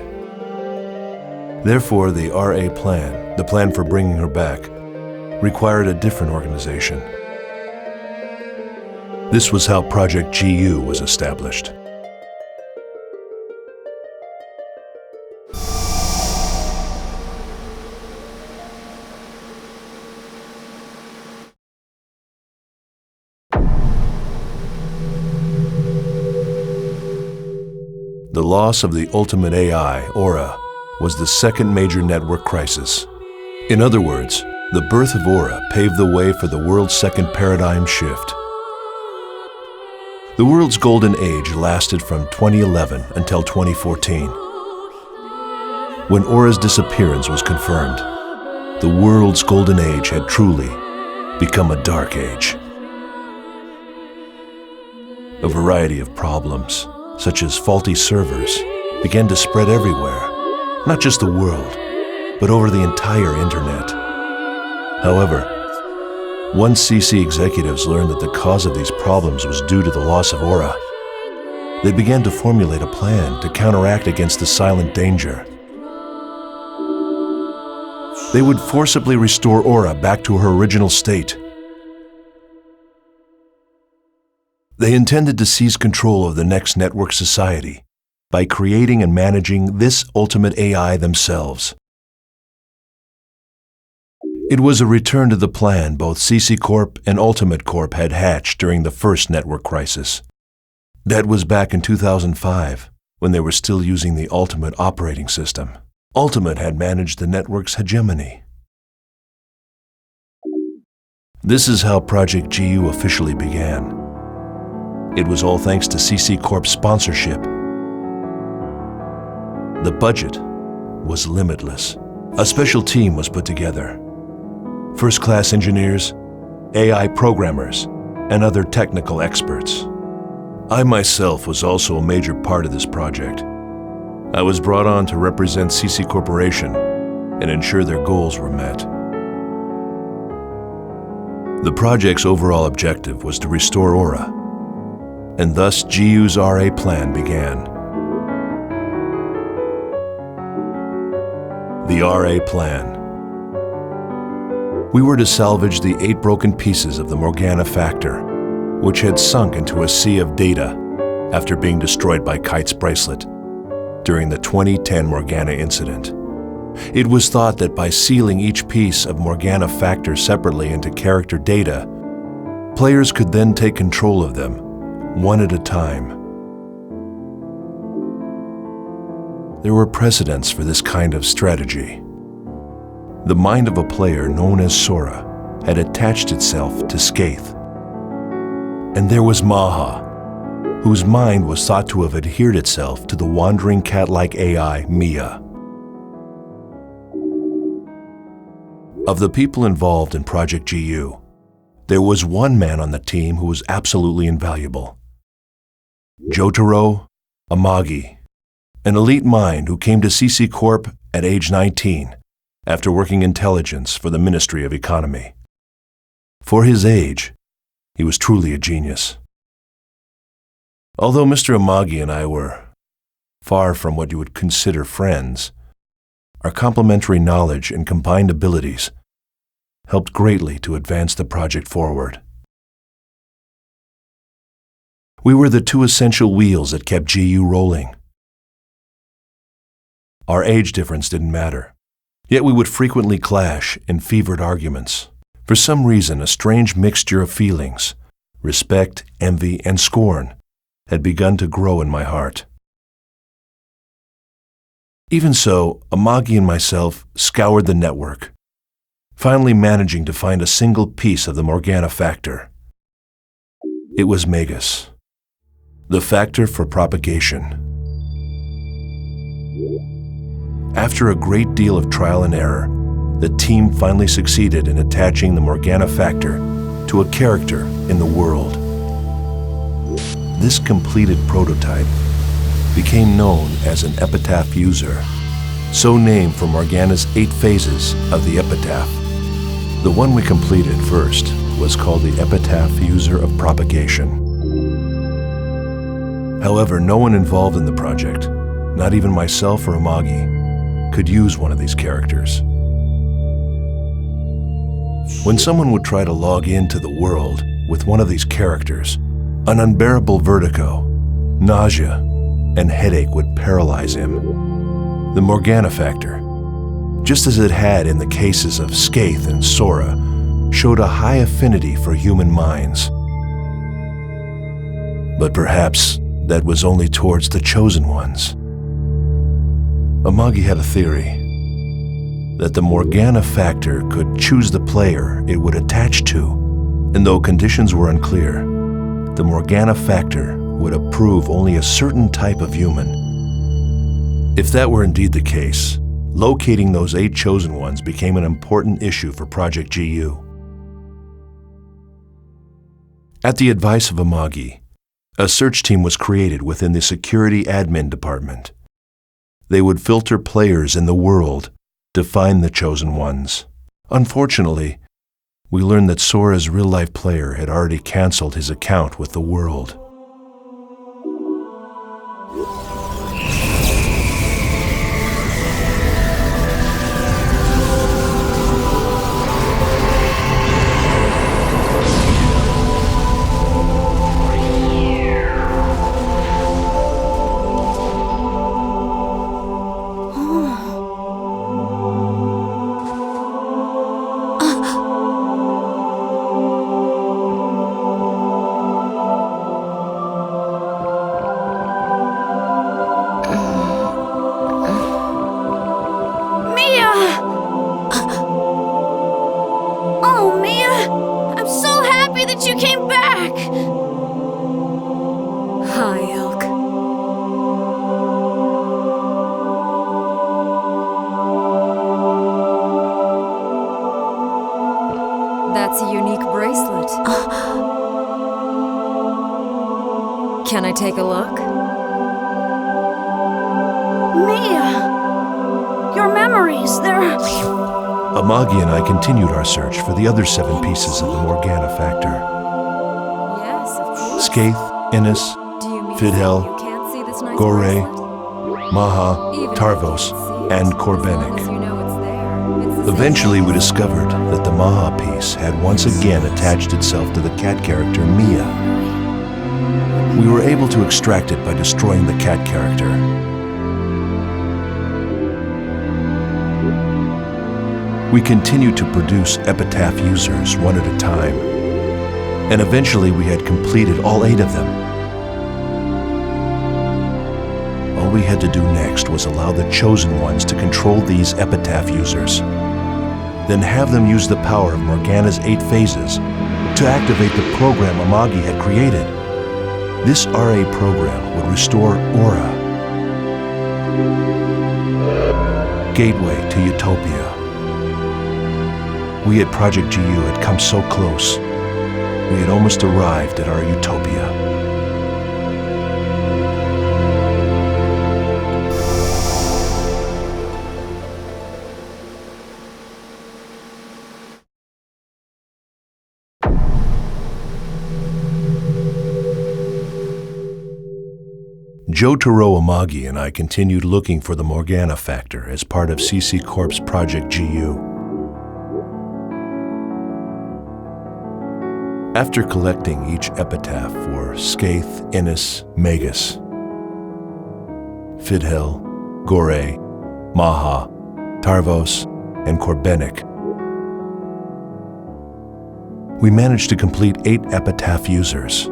Therefore, the RA plan, the plan for bringing her back, required a different organization. This was how Project GU was established. The loss of the ultimate AI, Aura, was the second major network crisis. In other words, the birth of Aura paved the way for the world's second paradigm shift. The world's golden age lasted from 2011 until 2014. When Aura's disappearance was confirmed, the world's golden age had truly become a dark age. A variety of problems, such as faulty servers, began to spread everywhere, not just the world, but over the entire internet. However, once CC executives learned that the cause of these problems was due to the loss of Aura, they began to formulate a plan to counteract against the silent danger. They would forcibly restore Aura back to her original state. They intended to seize control of the next network society by creating and managing this ultimate AI themselves. It was a return to the plan both CC Corp and Ultimate Corp had hatched during the first network crisis. That was back in 2005, when they were still using the Ultimate operating system. Ultimate had managed the network's hegemony. This is how Project GU officially began. It was all thanks to CC Corp's sponsorship. The budget was limitless. A special team was put together. First-class engineers, AI programmers, and other technical experts. I myself was also a major part of this project. I was brought on to represent CC Corporation and ensure their goals were met. The project's overall objective was to restore Aura, and thus GU's RA plan began. The RA plan. We were to salvage the 8 broken pieces of the Morgana Factor, which had sunk into a sea of data after being destroyed by Kite's bracelet during the 2010 Morgana incident. It was thought that by sealing each piece of Morgana Factor separately into character data, players could then take control of them, one at a time. There were precedents for this kind of strategy. The mind of a player known as Sora had attached itself to Skaith. And there was Maha, whose mind was thought to have adhered itself to the wandering cat-like AI, Mia. Of the people involved in Project GU, there was one man on the team who was absolutely invaluable. Jotaro Amagi, an elite mind who came to CC Corp at age 19 after working intelligence for the Ministry of Economy. For his age, he was truly a genius. Although Mr. Amagi and I were far from what you would consider friends, our complementary knowledge and combined abilities helped greatly to advance the project forward. We were the 2 essential wheels that kept GU rolling. Our age difference didn't matter, yet we would frequently clash in fevered arguments. For some reason, a strange mixture of feelings, respect, envy, and scorn, had begun to grow in my heart. Even so, Amagi and myself scoured the network, finally managing to find a single piece of the Morgana factor. It was Magus, the factor for propagation. After a great deal of trial and error, the team finally succeeded in attaching the Morgana factor to a character in the world. This completed prototype became known as an epitaph user, so named for Morgana's 8 phases of the epitaph. The one we completed first was called the Epitaph User of Propagation. However, no one involved in the project, not even myself or Amagi, could use one of these characters. When someone would try to log into the world with one of these characters, an unbearable vertigo, nausea, and headache would paralyze him. The Morgana factor, just as it had in the cases of Skaith and Sora, showed a high affinity for human minds. But perhaps that was only towards the chosen ones. Amagi had a theory that the Morgana factor could choose the player it would attach to, and though conditions were unclear, the Morgana factor would approve only a certain type of human. If that were indeed the case, locating those 8 chosen ones became an important issue for Project GU. At the advice of Amagi, a search team was created within the security admin department. They would filter players in the world to find the chosen ones. Unfortunately, we learned that Sora's real-life player had already canceled his account with the world. That's a unique bracelet. Can I take a look? Mia! Your memories, they're... Amagi and I continued our search for the other 7 pieces of the Morgana factor. Yes, of course. Skaith, Innis, Do you mean Fidel, you can't see this nice Gore, bracelet? Maha, Even if Tarvos, you can't see it, and as long Korbenik. as you know it's there. It's the Eventually, same we as- discovered that the Maha piece had once again attached itself to the cat character Mia. We were able to extract it by destroying the cat character. We continued to produce epitaph users one at a time, and eventually we had completed all 8 of them. All we had to do next was allow the chosen ones to control these epitaph users, then have them use the power of Morgana's 8 phases to activate the program Amagi had created. This RA program would restore Aura, gateway to Utopia. We at Project GU had come so close. We had almost arrived at our Utopia. Jotaro Amagi and I continued looking for the Morgana factor as part of CC Corp's Project GU. After collecting each epitaph for Skaith, Innis, Magus, Fidel, Gore, Maha, Tarvos, and Korbenik, we managed to complete 8 epitaph users.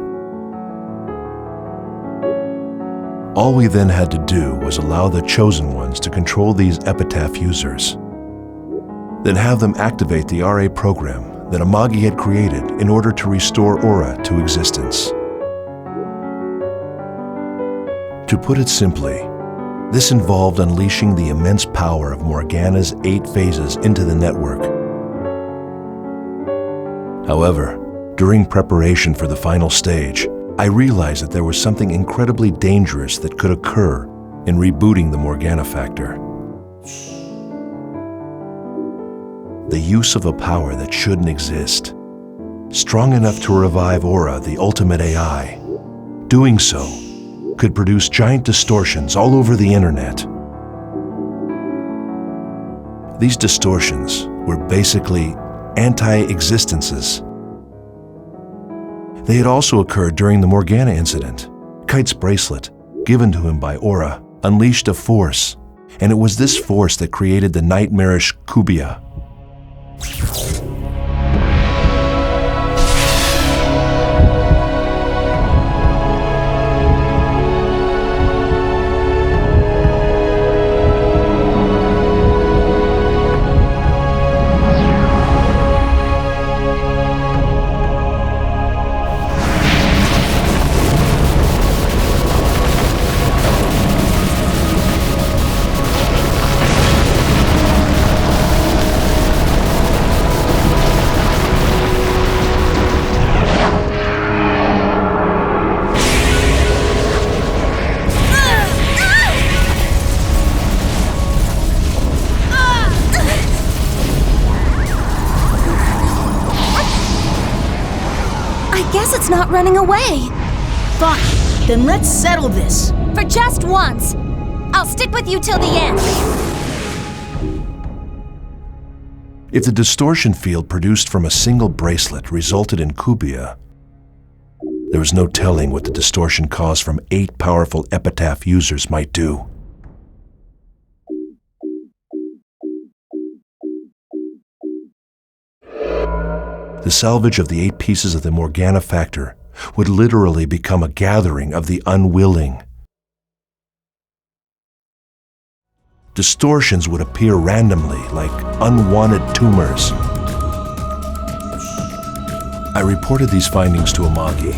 All we then had to do was allow the Chosen Ones to control these Epitaph users, then have them activate the RA program that Amagi had created in order to restore Aura to existence. To put it simply, this involved unleashing the immense power of Morgana's 8 phases into the network. However, during preparation for the final stage, I realized that there was something incredibly dangerous that could occur in rebooting the Morgana factor. The use of a power that shouldn't exist, strong enough to revive Aura, the ultimate AI. Doing so could produce giant distortions all over the internet. These distortions were basically anti-existences. They had also occurred during the Morgana incident. Kite's bracelet, given to him by Aura, unleashed a force, and it was this force that created the nightmarish Kubia. It's not running away. Fine, then let's settle this. For just once. I'll stick with you till the end. If the distortion field produced from a single bracelet resulted in Kubia, there was no telling what the distortion caused from 8 powerful Epitaph users might do. The salvage of the 8 pieces of the Morgana factor would literally become a gathering of the unwilling. Distortions would appear randomly like unwanted tumors. I reported these findings to Amagi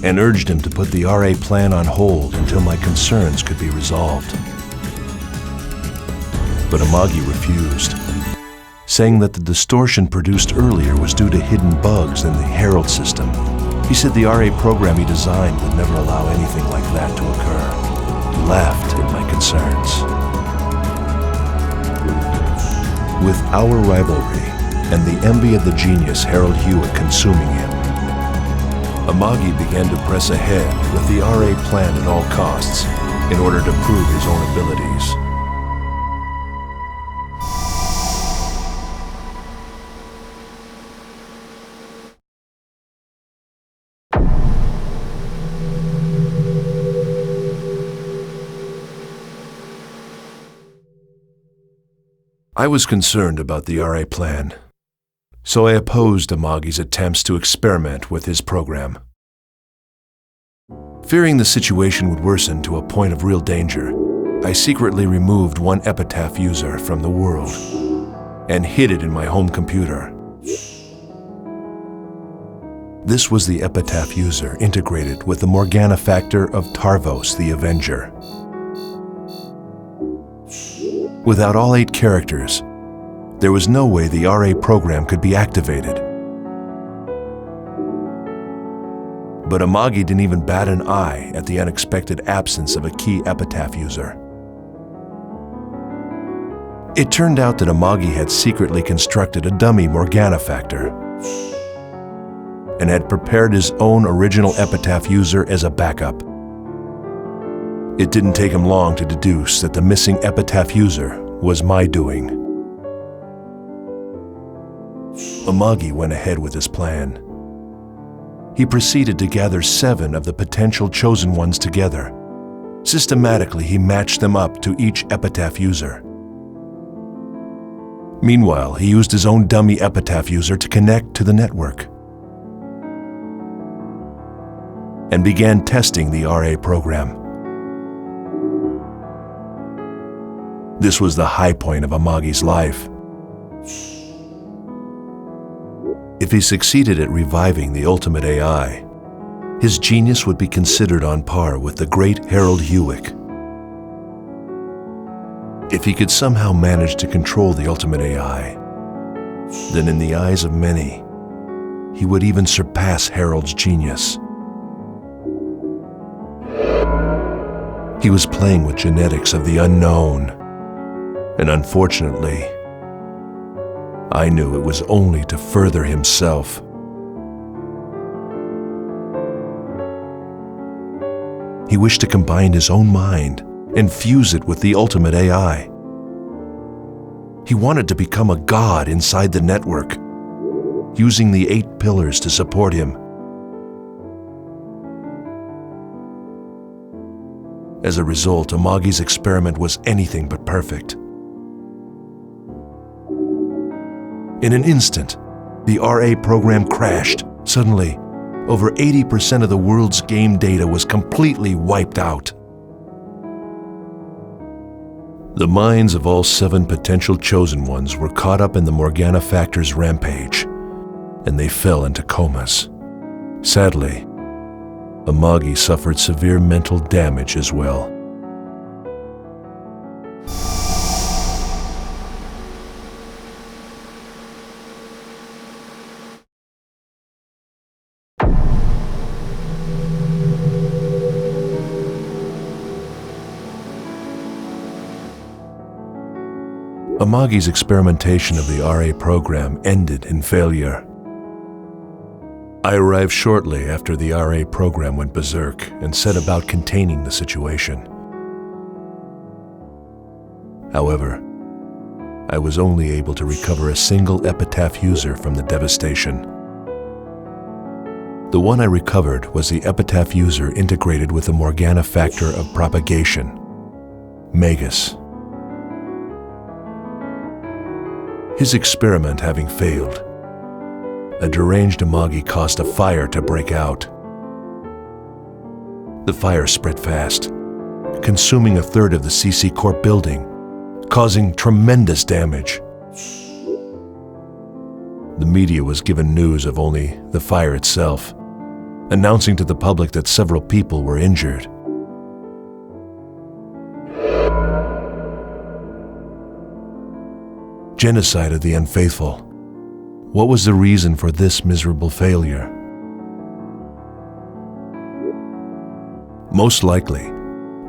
and urged him to put the RA plan on hold until my concerns could be resolved. But Amagi refused, saying that the distortion produced earlier was due to hidden bugs in the Herald system. He said the RA program he designed would never allow anything like that to occur. He laughed at my concerns. With our rivalry and the envy of the genius Harold Hewitt consuming him, Amagi began to press ahead with the RA plan at all costs in order to prove his own abilities. I was concerned about the RA plan, so I opposed Amagi's attempts to experiment with his program. Fearing the situation would worsen to a point of real danger, I secretly removed one Epitaph user from the world and hid it in my home computer. This was the Epitaph user integrated with the Morgana factor of Tarvos the Avenger. Without all 8 characters, there was no way the RA program could be activated. But Amagi didn't even bat an eye at the unexpected absence of a key Epitaph user. It turned out that Amagi had secretly constructed a dummy Morgana factor and had prepared his own original Epitaph user as a backup. It didn't take him long to deduce that the missing Epitaph user was my doing. Amagi went ahead with his plan. He proceeded to gather 7 of the potential Chosen Ones together. Systematically, he matched them up to each Epitaph user. Meanwhile, he used his own dummy Epitaph user to connect to the network and began testing the RA program. This was the high point of Amagi's life. If he succeeded at reviving the ultimate AI, his genius would be considered on par with the great Harold Hewick. If he could somehow manage to control the ultimate AI, then in the eyes of many, he would even surpass Harold's genius. He was playing with genetics of the unknown, and unfortunately, I knew it was only to further himself. He wished to combine his own mind and fuse it with the ultimate AI. He wanted to become a god inside the network, using the 8 pillars to support him. As a result, Amagi's experiment was anything but perfect. In an instant, the RA program crashed. Suddenly, over 80% of the world's game data was completely wiped out. The minds of all 7 potential chosen ones were caught up in the Morgana Factor's rampage, and they fell into comas. Sadly, Amagi suffered severe mental damage as well. Amagi's experimentation of the RA program ended in failure. I arrived shortly after the RA program went berserk and set about containing the situation. However, I was only able to recover a single Epitaph user from the devastation. The one I recovered was the Epitaph user integrated with the Morgana Factor of propagation, Magus. His experiment having failed, a deranged Amagi caused a fire to break out. The fire spread fast, consuming a third of the CC Corp building, causing tremendous damage. The media was given news of only the fire itself, announcing to the public that several people were injured. Genocide of the unfaithful. What was the reason for this miserable failure? Most likely,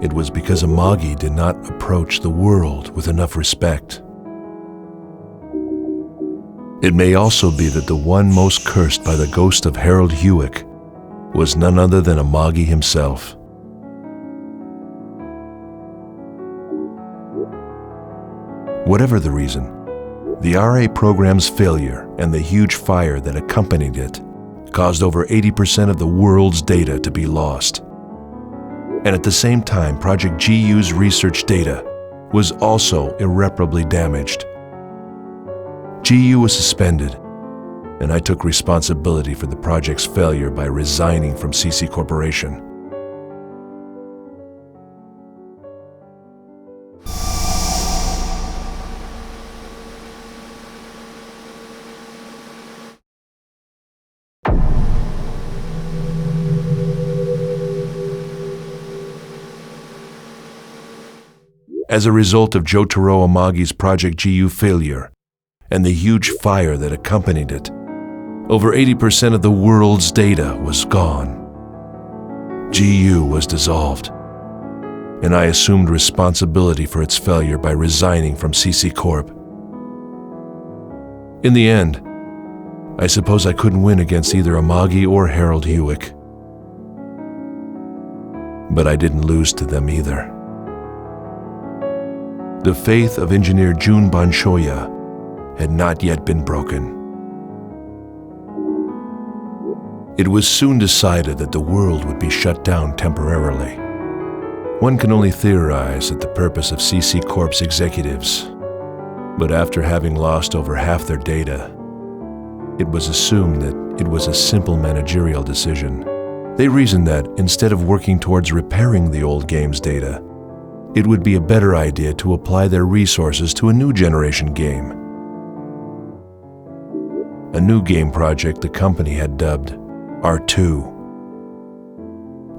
it was because Amagi did not approach the world with enough respect. It may also be that the one most cursed by the ghost of Harold Hewick was none other than Amagi himself. Whatever the reason, the RA program's failure and the huge fire that accompanied it caused over 80% of the world's data to be lost. And at the same time, Project GU's research data was also irreparably damaged. GU was suspended, and I took responsibility for the project's failure by resigning from CC Corporation. As a result of Jotaro Amagi's Project GU failure and the huge fire that accompanied it, over 80% of the world's data was gone. GU was dissolved, and I assumed responsibility for its failure by resigning from CC Corp. In the end, I suppose I couldn't win against either Amagi or Harold Hewick. But I didn't lose to them either. The faith of engineer Jun Banshoya had not yet been broken. It was soon decided that the world would be shut down temporarily. One can only theorize at the purpose of CC Corp's executives, but after having lost over half their data, it was assumed that it was a simple managerial decision. They reasoned that instead of working towards repairing the old game's data, it would be a better idea to apply their resources to a new generation game. A new game project the company had dubbed R2.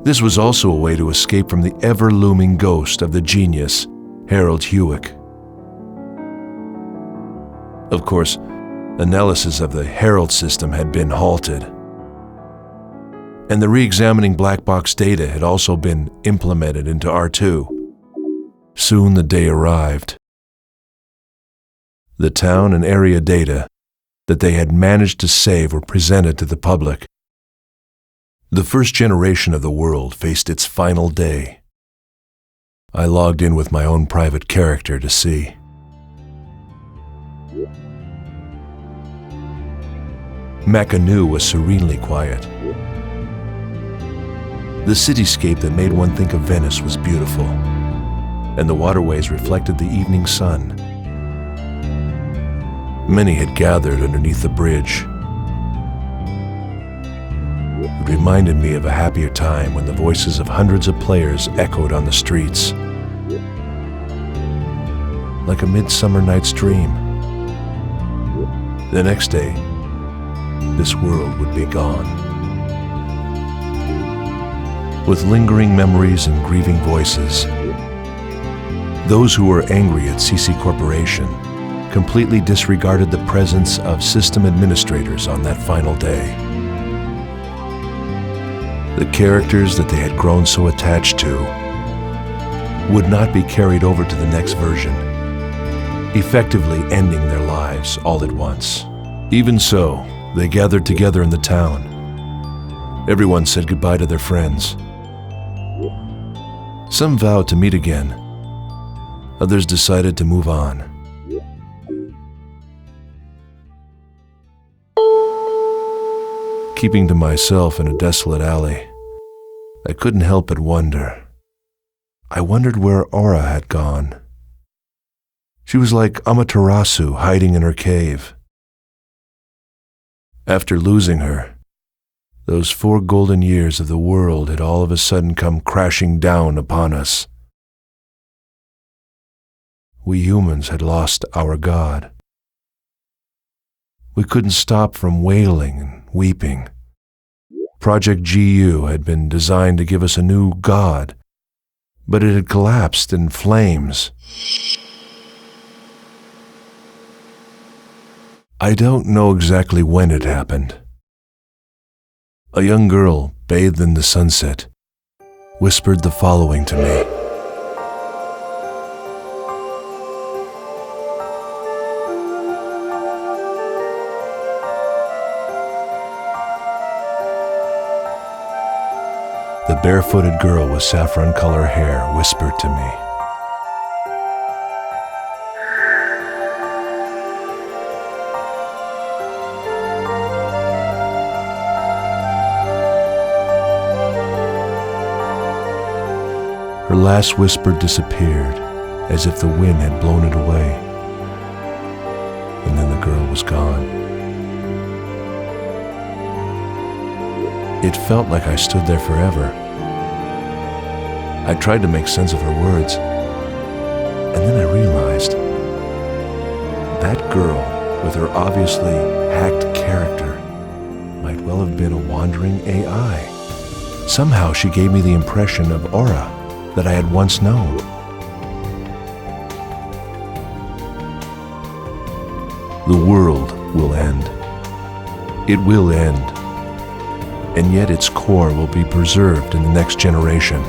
This was also a way to escape from the ever-looming ghost of the genius, Harold Hewick. Of course, analysis of the Herald system had been halted, and the re-examining black box data had also been implemented into R2. Soon the day arrived. The town and area data that they had managed to save were presented to the public. The first generation of the world faced its final day. I logged in with my own private character to see. Mackinac was serenely quiet. The cityscape that made one think of Venice was beautiful, and the waterways reflected the evening sun. Many had gathered underneath the bridge. It reminded me of a happier time when the voices of hundreds of players echoed on the streets. Like a midsummer night's dream. The next day, this world would be gone. With lingering memories and grieving voices, those who were angry at CC Corporation completely disregarded the presence of system administrators on that final day. The characters that they had grown so attached to would not be carried over to the next version, effectively ending their lives all at once. Even so, they gathered together in the town. Everyone said goodbye to their friends. Some vowed to meet again. Others decided to move on. Keeping to myself in a desolate alley, I couldn't help but wonder. I wondered where Aura had gone. She was like Amaterasu hiding in her cave. After losing her, those 4 golden years of the world had all of a sudden come crashing down upon us. We humans had lost our God. We couldn't stop from wailing and weeping. Project GU had been designed to give us a new God, but it had collapsed in flames. I don't know exactly when it happened. A young girl, bathed in the sunset, whispered the following to me. The barefooted girl with saffron color hair whispered to me. Her last whisper disappeared, as if the wind had blown it away. And then the girl was gone. It felt like I stood there forever. I tried to make sense of her words, and then I realized that girl, with her obviously hacked character, might well have been a wandering AI. Somehow she gave me the impression of Aura that I had once known. The world will end. It will end. And yet its core will be preserved in the next generation.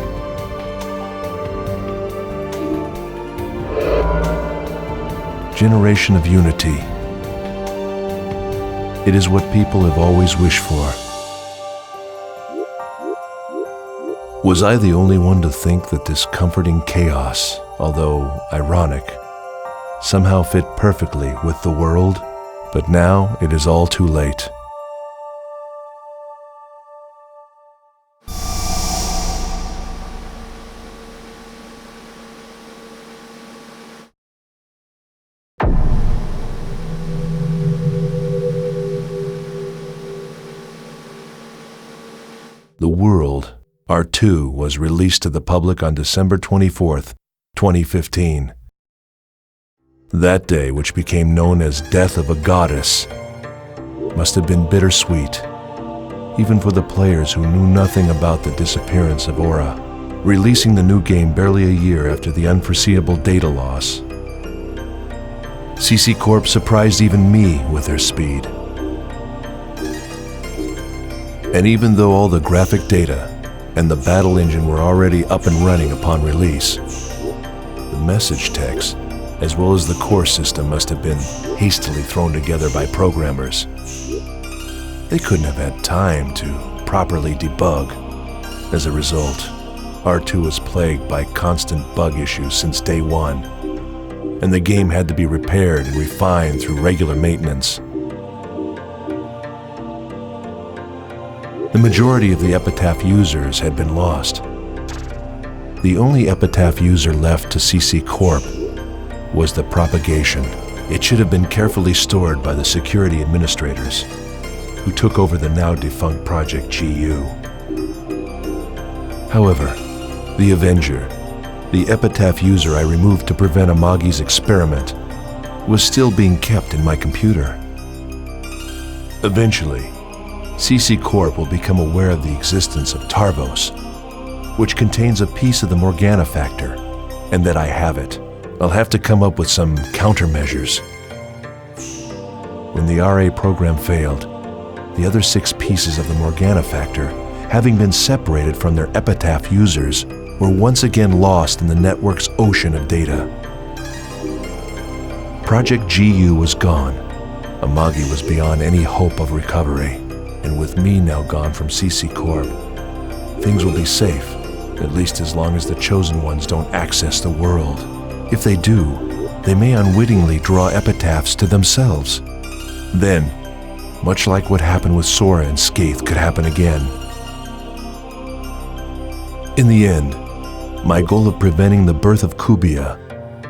Generation of unity. It is what people have always wished for. Was I the only one to think that this comforting chaos, although ironic, somehow fit perfectly with the world? But now it is all too late. The World, R2, was released to the public on December 24th, 2015. That day, which became known as Death of a Goddess, must have been bittersweet, even for the players who knew nothing about the disappearance of Aura, releasing the new game barely a year after the unforeseeable data loss. CC Corp surprised even me with their speed. And even though all the graphic data and the battle engine were already up and running upon release, the message text, as well as the core system, must have been hastily thrown together by programmers. They couldn't have had time to properly debug. As a result, R2 was plagued by constant bug issues since day one, and the game had to be repaired and refined through regular maintenance. The majority of the Epitaph users had been lost. The only Epitaph user left to CC Corp was the propagation. It should have been carefully stored by the security administrators, who took over the now-defunct Project GU. However, the Avenger, the Epitaph user I removed to prevent Amagi's experiment, was still being kept in my computer. Eventually, CC Corp will become aware of the existence of Tarvos, which contains a piece of the Morgana factor, and that I have it. I'll have to come up with some countermeasures. When the RA program failed, the other 6 pieces of the Morgana factor, having been separated from their Epitaph users, were once again lost in the network's ocean of data. Project GU was gone. Amagi was beyond any hope of recovery, and with me now gone from CC Corp, things will be safe, at least as long as the Chosen Ones don't access the world. If they do, they may unwittingly draw epitaphs to themselves. Then, much like what happened with Sora and Skaith could happen again. In the end, my goal of preventing the birth of Kubia,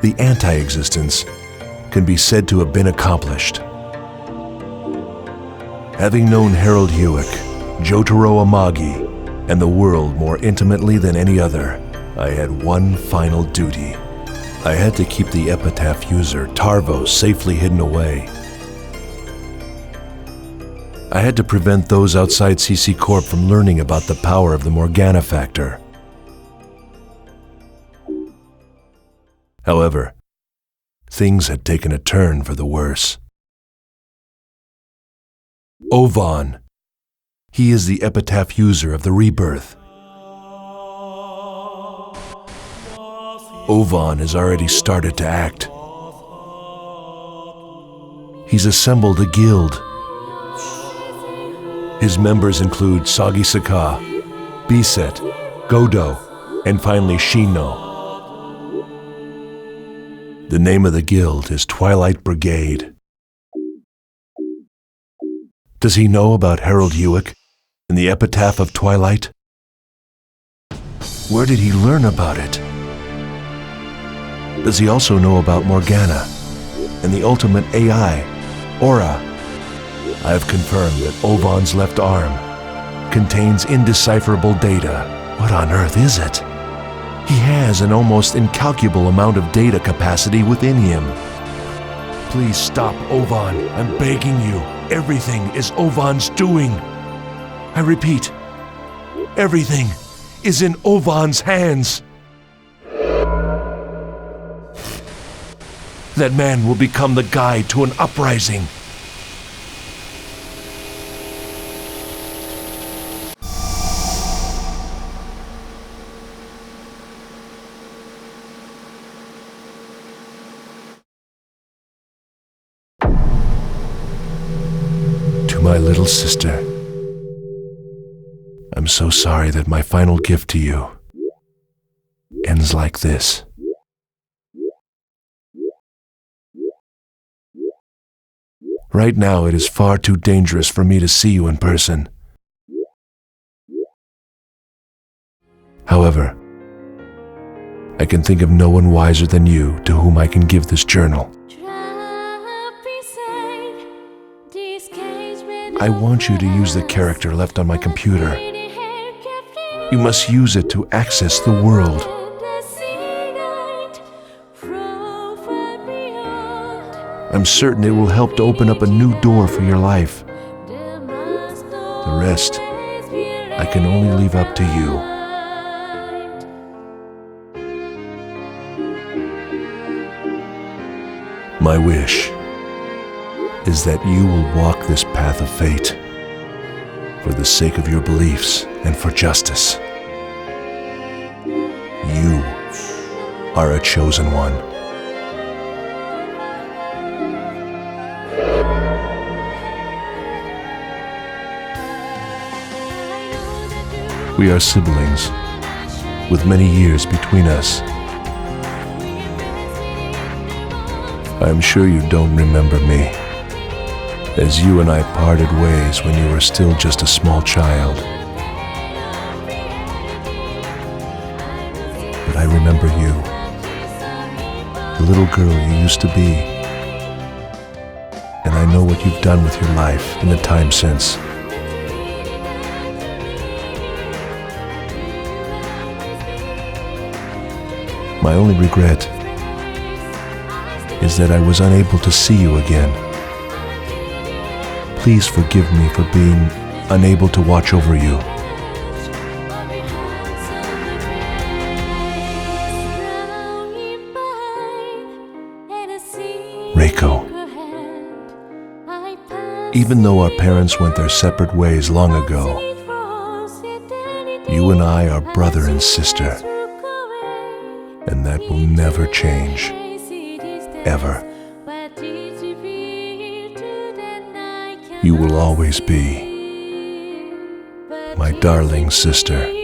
the anti-existence, can be said to have been accomplished. Having known Harold Hewick, Jotaro Amagi, and the world more intimately than any other, I had one final duty. I had to keep the Epitaph user, Tarvos, safely hidden away. I had to prevent those outside CC Corp from learning about the power of the Morgana factor. However, things had taken a turn for the worse. Ovan. He is the Epitaph user of the Rebirth. Ovan has already started to act. He's assembled a guild. His members include Sagi Saka, Biset, Godo, and finally Shino. The name of the guild is Twilight Brigade. Does he know about Harold Hewick and the Epitaph of Twilight? Where did he learn about it? Does he also know about Morgana and the ultimate AI, Aura? I have confirmed that Ovan's left arm contains indecipherable data. What on earth is it? He has an almost incalculable amount of data capacity within him. Please stop, Ovan. I'm begging you. Everything is Ovan's doing. I repeat, everything is in Ovan's hands. That man will become the guide to an uprising. To my little sister, I'm so sorry that my final gift to you ends like this. Right now, it is far too dangerous for me to see you in person. However, I can think of no one wiser than you to whom I can give this journal. I want you to use the character left on my computer. You must use it to access the world. I'm certain it will help to open up a new door for your life. The rest, I can only leave up to you. My wish is that you will walk this path of fate for the sake of your beliefs and for justice. You are a chosen one. We are siblings, with many years between us. I am sure you don't remember me, as you and I parted ways when you were still just a small child. But I remember you, the little girl you used to be, and I know what you've done with your life in the time since. My only regret is that I was unable to see you again. Please forgive me for being unable to watch over you. Reiko, even though our parents went their separate ways long ago, you and I are brother and sister. And that will never change, ever. You will always be my darling sister.